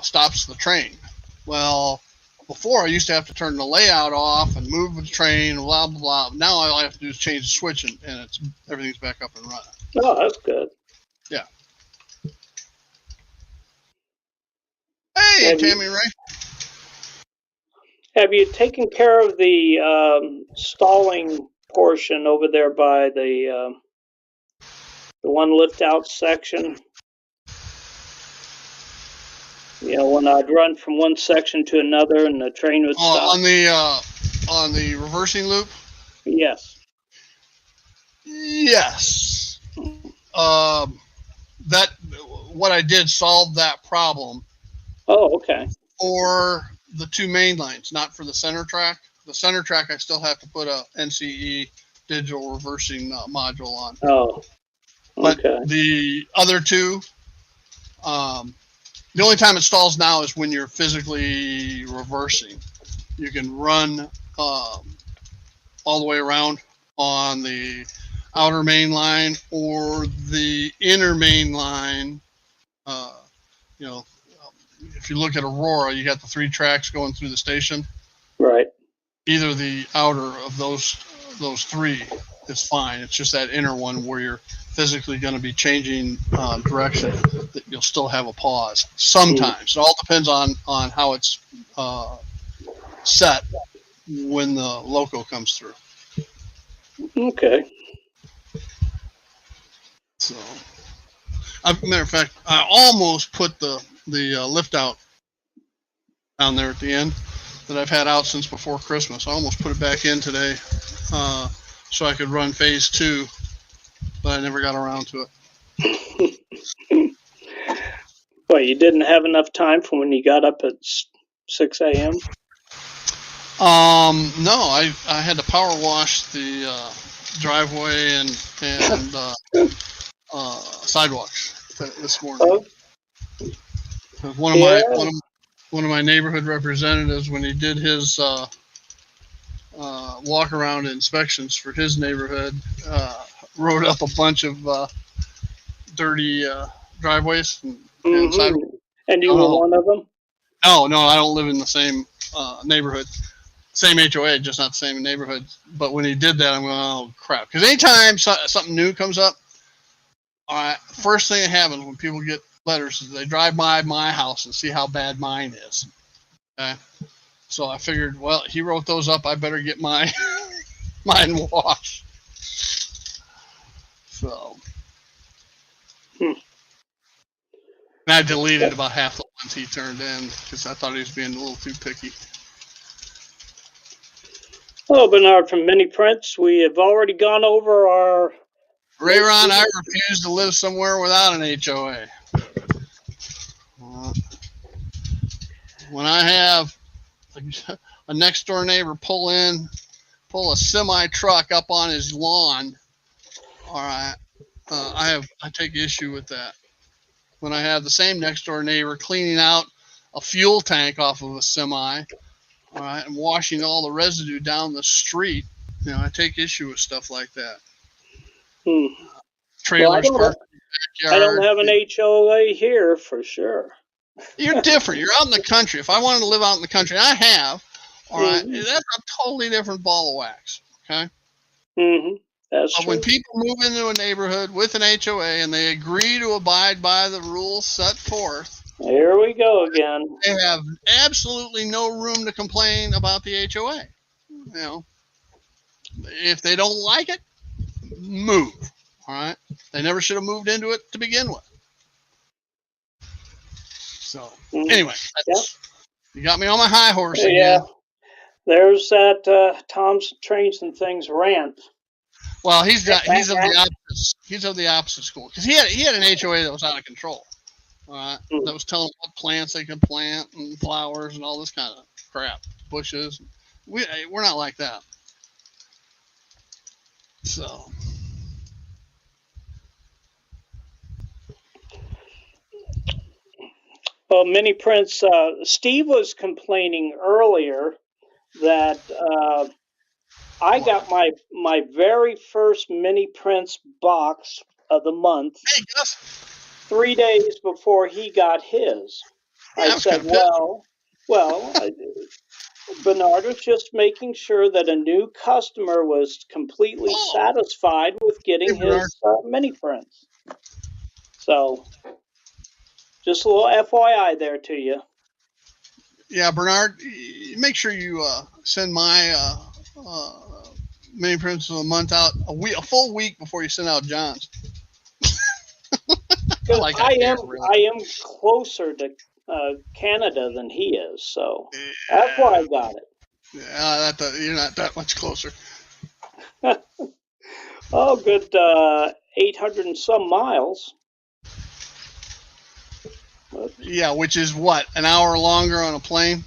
stops the train. Well, before I used to have to turn the layout off and move the train, blah blah blah. Now all I have to do is change the switch, and everything's back up and running. Oh, that's good. Yeah. Hey, Have you, Tammy Ray. have you taken care of the stalling portion over there by the one lift out section? You know, when I'd run from one section to another and the train would stop. On the reversing loop. Yes. Yes. That what I did solved that problem Oh, okay. for the two main lines, not for the center track. The center track, I still have to put a NCE digital reversing module on. Oh, But okay. the other two, the only time it stalls now is when you're physically reversing. You can run all the way around on the outer main line or the inner main line. You know, if you look at Aurora, you got the 3 tracks going through the station. Right. Either the outer of those 3 is fine. It's just that inner one where you're physically going to be changing direction that you'll still have a pause. Sometimes. It all depends on how it's set when the loco comes through. Okay. So, as a matter of fact, I almost put the lift out down there at the end that I've had out since before Christmas. I almost put it back in today so I could run phase 2, but I never got around to it. Well, you didn't have enough time for when you got up at 6 a.m.? No, I had to power wash the driveway and sidewalks this morning. Oh. One of my neighborhood representatives, when he did his walk around inspections for his neighborhood, wrote up a bunch of dirty driveways and sidewalks. And you were one of them? No, I don't live in the same neighborhood. Same HOA, just not the same neighborhood. But when he did that, I'm going, oh, crap. Because anytime something new comes up, all right, first thing that happens when people get letters is they drive by my house and see how bad mine is. Okay? So I figured, well, he wrote those up. I better get mine washed. So. And I deleted about half the ones he turned in because I thought he was being a little too picky. Hello, Bernard from Mini Prints. We have already gone over our... Ray Ron, I refuse to live somewhere without an HOA. When I have a next door neighbor pull a semi truck up on his lawn, all right, I take issue with that. When I have the same next door neighbor cleaning out a fuel tank off of a semi, all right, and washing all the residue down the street, I take issue with stuff like that. Trailers parked in the backyard. I don't have an HOA here for sure. You're different. You're out in the country. If I wanted to live out in the country, I have. All right, that's a totally different ball of wax. Okay. That's true. When people move into a neighborhood with an HOA and they agree to abide by the rules set forth, here we go again. They have absolutely no room to complain about the HOA. If they don't like it, move. All right. They never should have moved into it to begin with. So anyway, you got me on my high horse again. Yeah. There's that Tom's Trains and Things rant. Well, he's of the opposite school because he had an HOA that was out of control. All right, that was telling what plants they could plant and flowers and all this kind of crap, bushes. We're not like that. So. Well, Mini Prints, Steve was complaining earlier that I got my very first Mini Prints box of the month, Hey, Gus. 3 days before he got his. Yeah, I I was said, kind of pissed. Bernard was just making sure that a new customer was completely Oh, satisfied with hey, getting Bernard. his mini prints. So, just a little FYI there to you. Yeah, Bernard, make sure you send my mini prints of the month out a full week before you send out John's. I like idea, really. I am closer to Canada than he is, so that's why Yeah, I got it. you're not that much closer. Oh, good 800 and some miles. Yeah, which is what, an hour longer on a plane?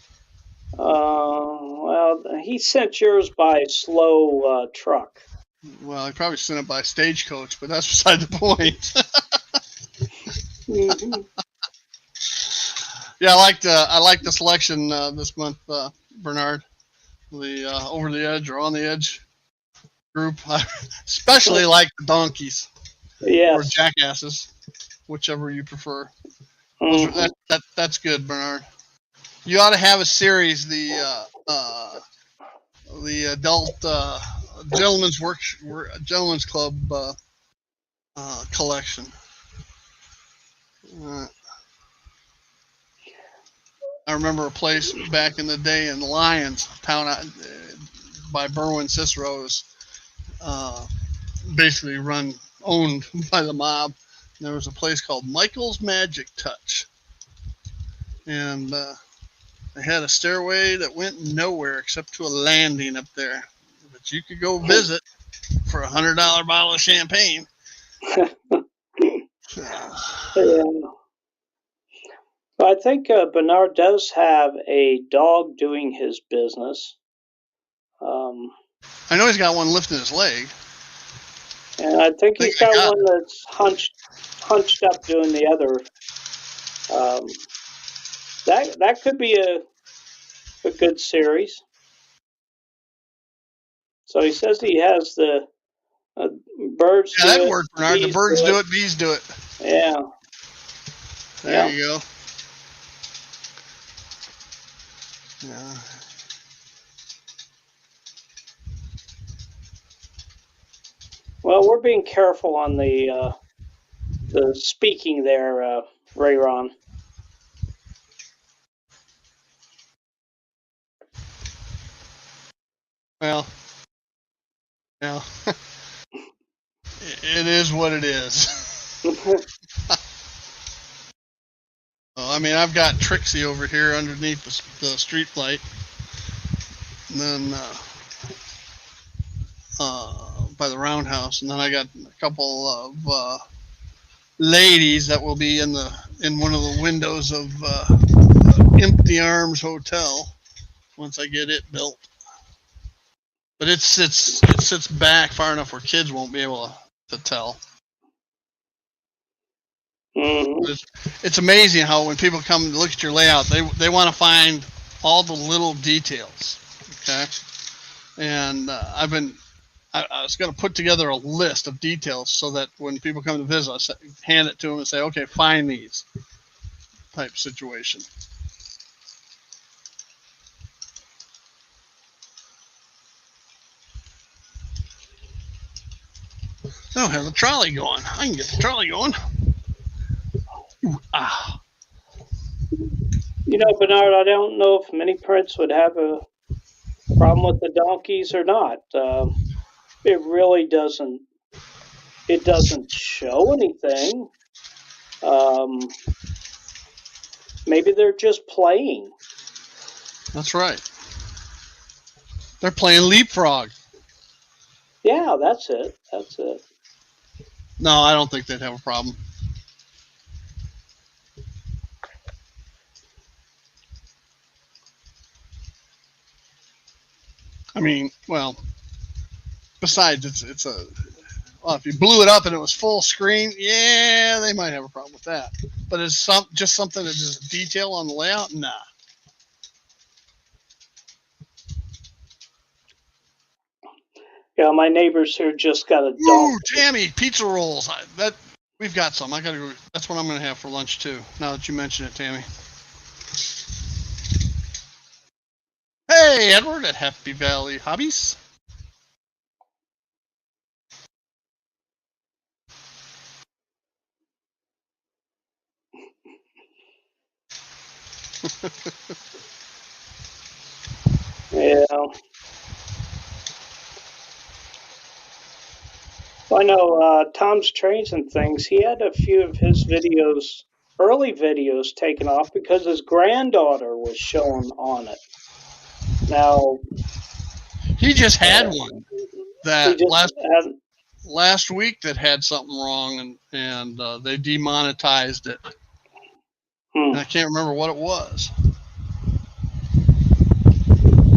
Well, he sent yours by slow truck. Well, he probably sent it by stagecoach, but that's beside the point. Mm-hmm. Yeah, I like the selection this month, Bernard. The over the edge or on the edge group. I especially like the donkeys or Yes. jackasses, whichever you prefer. Mm-hmm. That's good, Bernard. You ought to have a series, the adult gentleman's club collection. I remember a place back in the day in Lyons, town by Berwyn Cicero, was basically owned by the mob. And there was a place called Michael's Magic Touch, and they had a stairway that went nowhere except to a landing up there. But you could go visit for $100 bottle of champagne. Yeah. I think Bernard does have a dog doing his business. I know he's got one lifting his leg. And I think he's got one that's hunched up doing the other. That could be a good series. So he says he has the birds. Yeah, that worked, Bernard. The birds do it, bees do it. Yeah. There you go. Yeah. Well, we're being careful on the speaking there, Ray-Ron. Well, it is what it is. I mean, I've got Trixie over here underneath the street light, and then by the roundhouse, and then I got a couple of ladies that will be in one of the windows of Empty Arms Hotel once I get it built. But it sits back far enough where kids won't be able to tell. Mm-hmm. It's amazing how when people come to look at your layout, they want to find all the little details. Okay, and I was going to put together a list of details so that when people come to visit, I hand it to them and say, okay, find these type situation. I don't have the trolley going. I can get the trolley going. Ooh, ah. You know, Bernard, I don't know if mini prints would have a problem with the donkeys or not. It really doesn't. It doesn't show anything. Maybe they're just playing. That's right. They're playing leapfrog. Yeah, that's it. That's it. No, I don't think they'd have a problem. I mean, well, besides, well, if you blew it up and it was full screen, yeah, they might have a problem with that. But it's just something that is detail on the layout, nah. Yeah, my neighbors here just got a Ooh, dog. Tammy, pizza rolls. We've got some. I gotta go. That's what I'm gonna have for lunch too. Now that you mention it, Tammy. Hey, Edward at Happy Valley Hobbies. Yeah. I know Tom's Trains and Things, he had a few of his videos, early videos, taken off because his granddaughter was shown on it. Now, He just had one he that just had, last week that had something wrong, and they demonetized it. And I can't remember what it was.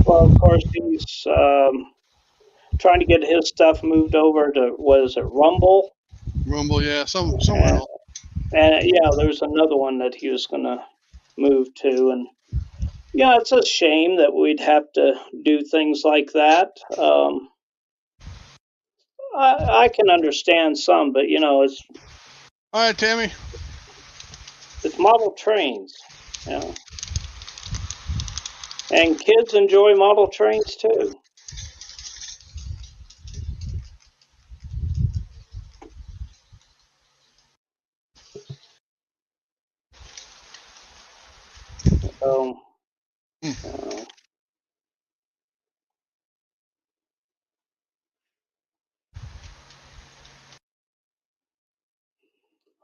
Well, of course, he's trying to get his stuff moved over to, what is it, Rumble? Rumble, yeah, somewhere else. And yeah, there's another one that he was going to move to. And yeah, it's a shame that we'd have to do things like that. I can understand some, but you know, it's all right, Tammy. It's model trains, you know, and kids enjoy model trains too. So,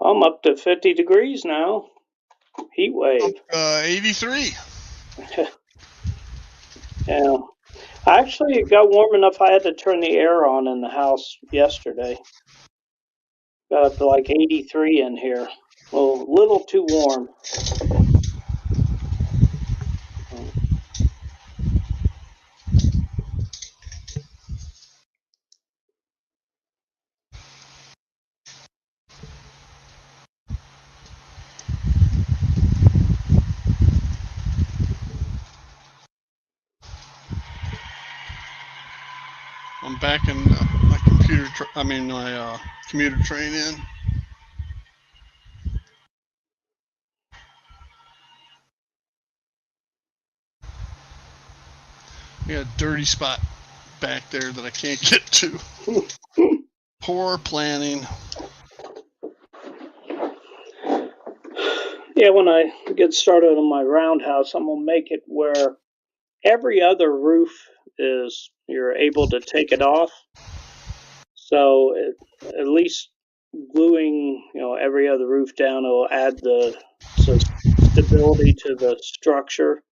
I'm up to 50 degrees now. Heat wave. 83. Yeah. Actually, it got warm enough I had to turn the air on in the house yesterday. Got up to like 83 in here. A little too warm. I'm back in my computer. My commuter train in. I got a dirty spot back there that I can't get to. Poor planning. Yeah, when I get started on my roundhouse, I'm going to make it where every other roof is, you're able to take it off. So at least gluing, you know, every other roof down will add the stability to the structure,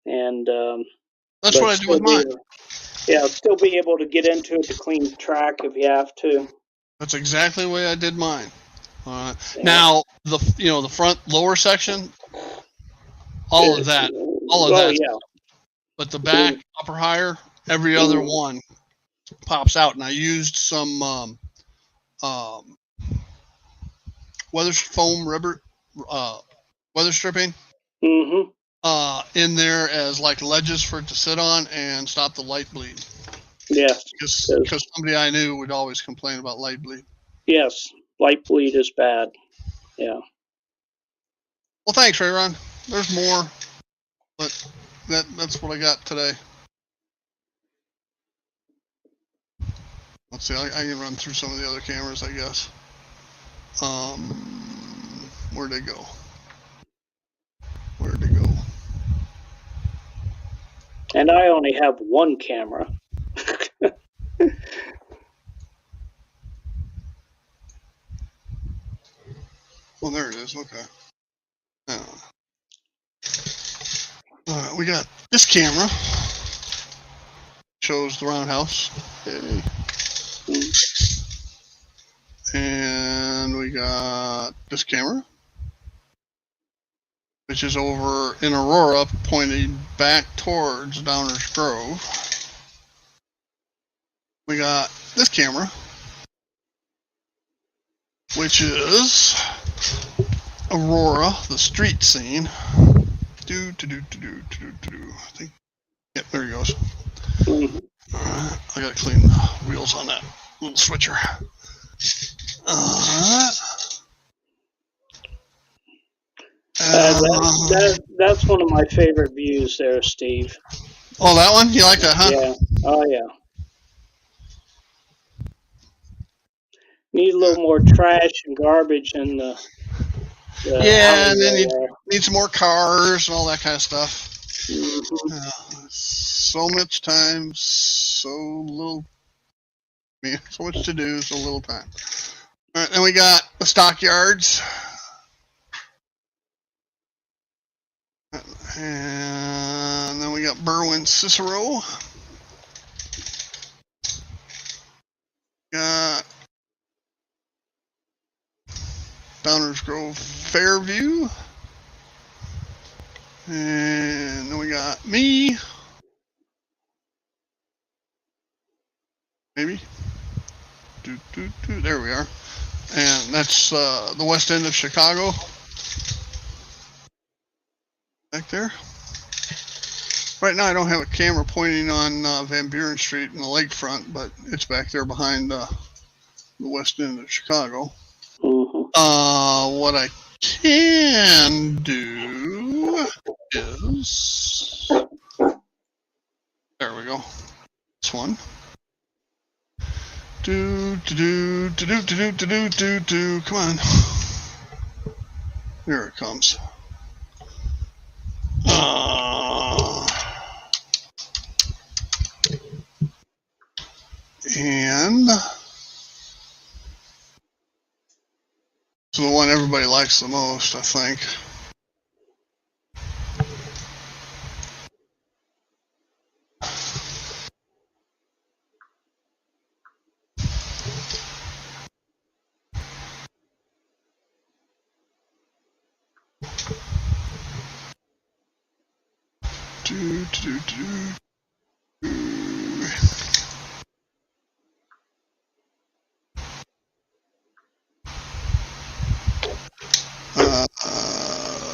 and that's what I do with mine. Yeah, still be able to get into it to clean the track if you have to. That's exactly the way I did mine. Now the front lower section, all of that. Yeah. But the back, upper, higher, every other one pops out, and I used some weather foam rubber, weather stripping in there as like ledges for it to sit on and stop the light bleed. Yes, because somebody I knew would always complain about light bleed. Yes, light bleed is bad. Yeah. Well, thanks, Ray-Ron. There's more, but that's what I got today. Let's see. I can run through some of the other cameras, I guess. Where'd they go? And I only have one camera. Well, there it is. Okay. All right, we got this camera. Shows the roundhouse. Okay. And we got this camera, which is over in Aurora, pointing back towards Downers Grove. We got this camera, which is Aurora, the street scene. I think Yeah, there he goes. Mhm. All right, I gotta clean the wheels on that little switcher. That's one of my favorite views there, Steve. Oh, that one? You like that, huh? Yeah. Oh, yeah. Need a little more trash and garbage in the Yeah, and then alleyway you there. need some more cars and all that kind of stuff. Mhm. So much time, so little. So much to do, so little time. All right, then we got the stockyards. And then we got Berwyn Cicero. Got Downers Grove Fairview. And then we got me. Maybe. There we are. And that's the west end of Chicago. Back there. Right now I don't have a camera pointing on Van Buren Street in the lakefront, but it's back there behind the west end of Chicago. Mhm. What I can do is, there we go. This one. Come on. Here it comes. And it's the one everybody likes the most, I think.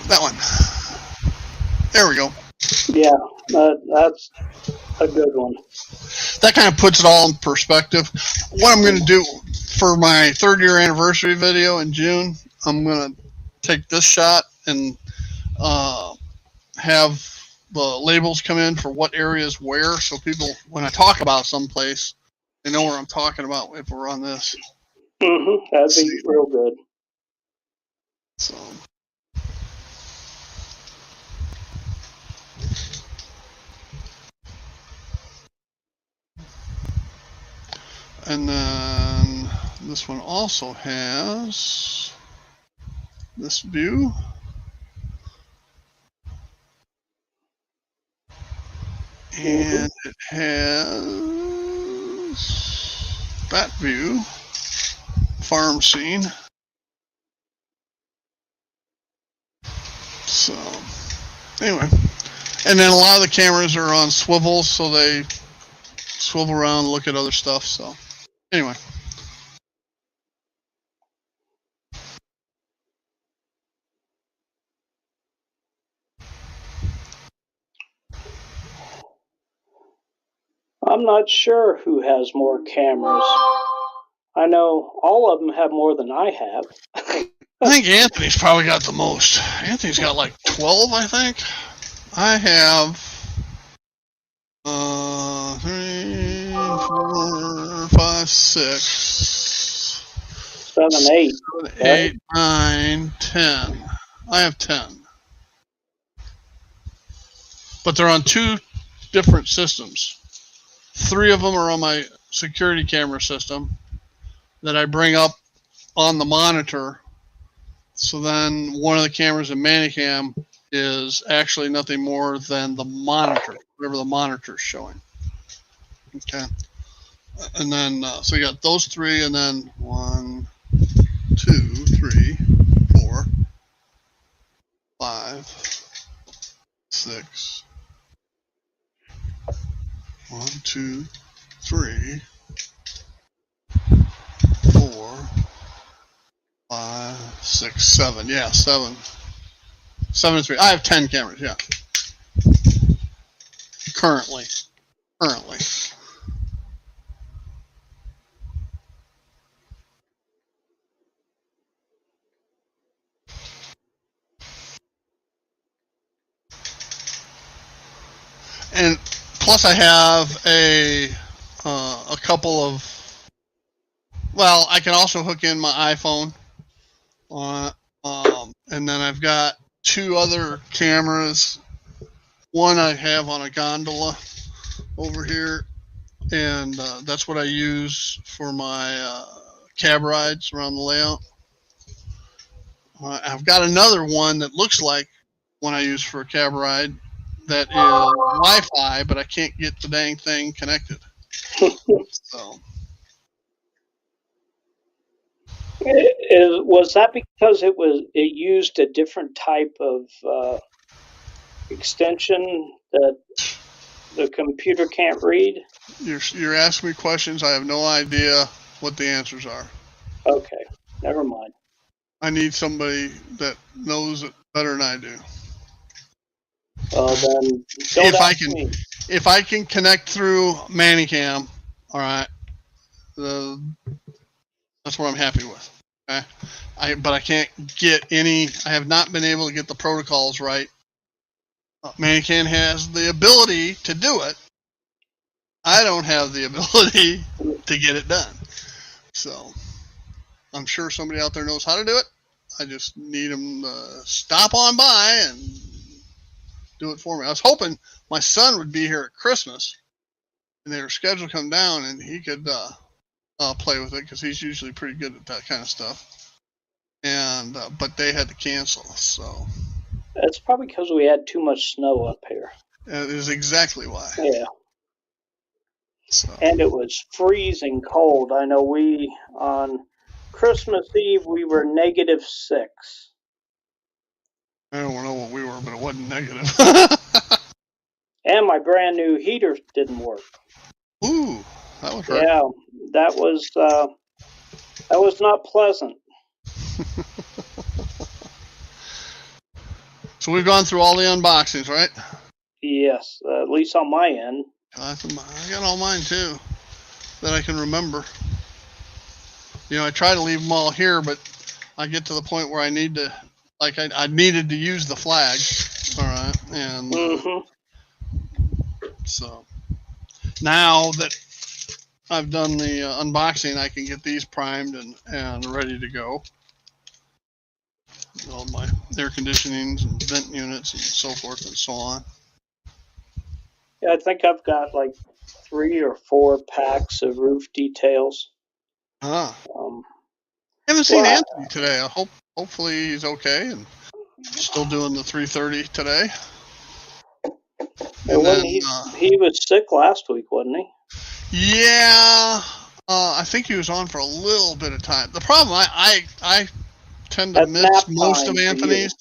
That one. There we go. Yeah, that's a good one. That kind of puts it all in perspective. What I'm going to do for my 3rd year anniversary video in June, I'm going to take this shot and have the labels come in for what areas where, so people, when I talk about someplace, they know where I'm talking about if we're on this. That'd be real good. So. And then this one also has this view. And it has that view, farm scene. So, anyway. And then a lot of the cameras are on swivels, so they swivel around and look at other stuff. So, anyway. I'm not sure who has more cameras. I know all of them have more than I have. I think Anthony's probably got the most. Anthony's got like 12, I think. I have 3, 4, 5, 6, 7, 8. 8, 9, 10. I have 10. But they're on 2 different systems. 3 of them are on my security camera system that I bring up on the monitor. So then one of the cameras in Manicam is actually nothing more than the monitor, whatever the monitor is showing. Okay. And then, so you got those 3, and then 1, 2, 3, 4, 5, 6, 1, 2, 3, 4, 5, 6, 7. Yeah, 7. 7 and 3. I have 10 cameras, yeah. currently. And plus, I have a couple of. Well, I can also hook in my iPhone on, and then I've got 2 other cameras. One I have on a gondola over here, and that's what I use for my cab rides around the layout. I've got another one that looks like one I use for a cab ride that is Wi-Fi, but I can't get the dang thing connected. So. Was that because it used a different type of extension that the computer can't read? You're asking me questions. I have no idea what the answers are. Okay, never mind. I need somebody that knows it better than I do. Well, then don't ask me. If I can connect through Manicam, all right, that's what I'm happy with. Okay, but I can't get any. I have not been able to get the protocols right. Manicam has the ability to do it. I don't have the ability to get it done. So I'm sure somebody out there knows how to do it. I just need them to stop on by and do it for me. I was hoping my son would be here at Christmas, and they were scheduled to come down, and he could play with it because he's usually pretty good at that kind of stuff. And but they had to cancel. So that's probably because we had too much snow up here. That is exactly why. Yeah. So. And it was freezing cold. I know on Christmas Eve, we were -6. I don't know what we were, but it wasn't negative. And my brand new heater didn't work. Ooh, that was right. Yeah, that was not pleasant. So we've gone through all the unboxings, right? Yes, at least on my end. I got all mine too, that I can remember. You know, I try to leave them all here, but I get to the point where I need to, like, I needed to use the flag. All right, and so now that I've done the unboxing, I can get these primed and ready to go. All my air conditionings and vent units and so forth and so on. Yeah, I think I've got like 3 or 4 packs of roof details. I haven't seen Anthony today. Hopefully he's okay and still doing the 3:30 today. And then, he was sick last week, wasn't he? Yeah, I think he was on for a little bit of time. The problem, I tend to miss most of Anthony's.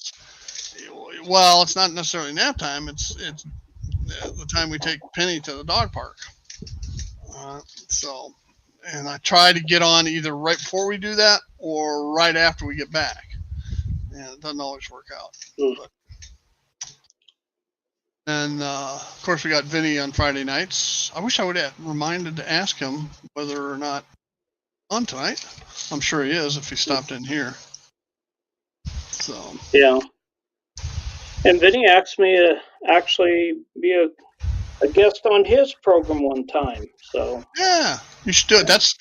Well, it's not necessarily nap time. It's the time we take Penny to the dog park. So, and I try to get on either right before we do that or right after we get back. And it doesn't always work out. But, and of course, we got Vinny on Friday nights. I wish I would have reminded to ask him whether or not on tonight. I'm sure he is if he stopped in here. So yeah. And Vinny asked me to actually be a guest on his program one time. So yeah, you should do it. That's,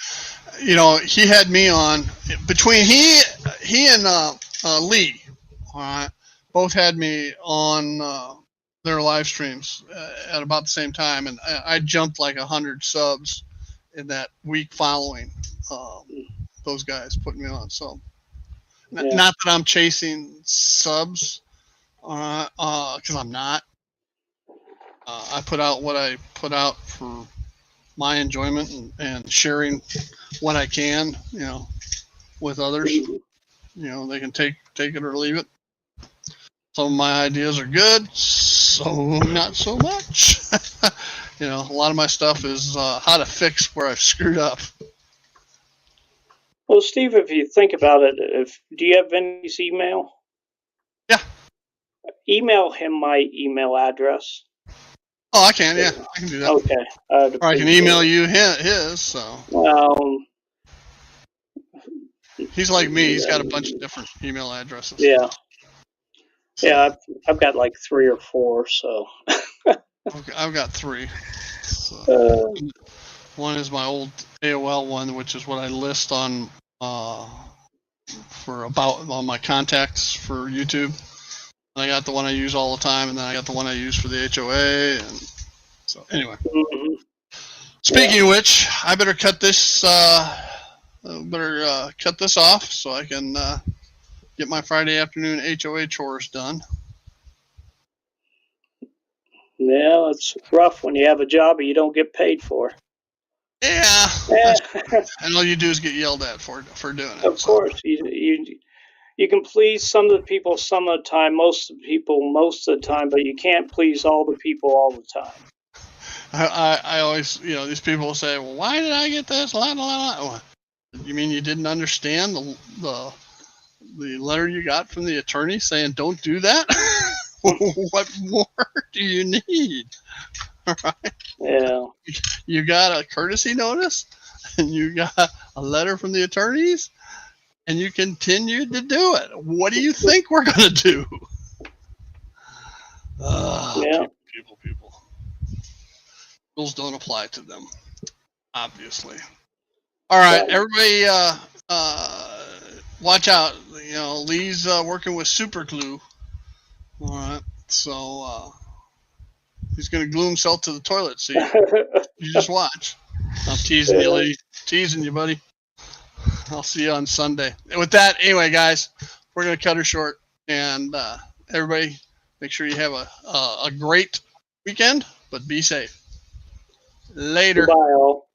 you know, he had me on between he and Lee. All right, both had me on their live streams at about the same time, and I jumped like 100 subs in that week following those guys putting me on. So not that I'm chasing subs. Because I'm not. I put out what I put out for my enjoyment and sharing what I can, you know, with others. You know, they can take it or leave it. Some of my ideas are good, so not so much. You know, a lot of my stuff is how to fix where I've screwed up. Well, Steve, if you think about it, do you have Vinny's email? Yeah. Email him my email address. Oh, I can. Yeah, I can do that. Okay. Or I can email you his. So he's like me. He's got a bunch of different email addresses. Yeah. So, Yeah, I've got like 3 or 4. So okay, I've got 3. So, one is my old AOL one, which is what I list on on my contacts for YouTube. And I got the one I use all the time, and then I got the one I use for the HOA. And so anyway, speaking of which, I better cut this. Cut this off so I can get my Friday afternoon HOA chores done. Yeah, it's rough when you have a job that you don't get paid for. Yeah. And all you do is get yelled at for doing it. Of course, you can please some of the people some of the time, most of the people most of the time, but you can't please all the people all the time. I always, these people will say, well, why did I get this? La, la, la. You mean you didn't understand the letter you got from the attorney saying don't do that? What more do you need? All right. Yeah. You got a courtesy notice, and you got a letter from the attorneys, and you continued to do it. What do you think we're going to do? People. Rules don't apply to them, obviously. All right, everybody, watch out. Lee's working with super glue. All right, so he's going to glue himself to the toilet seat. You just watch. I'm teasing you, Lee. Teasing you, buddy. I'll see you on Sunday. And with that, anyway, guys, we're going to cut her short. And everybody, make sure you have a great weekend, but be safe. Later. Bye, all.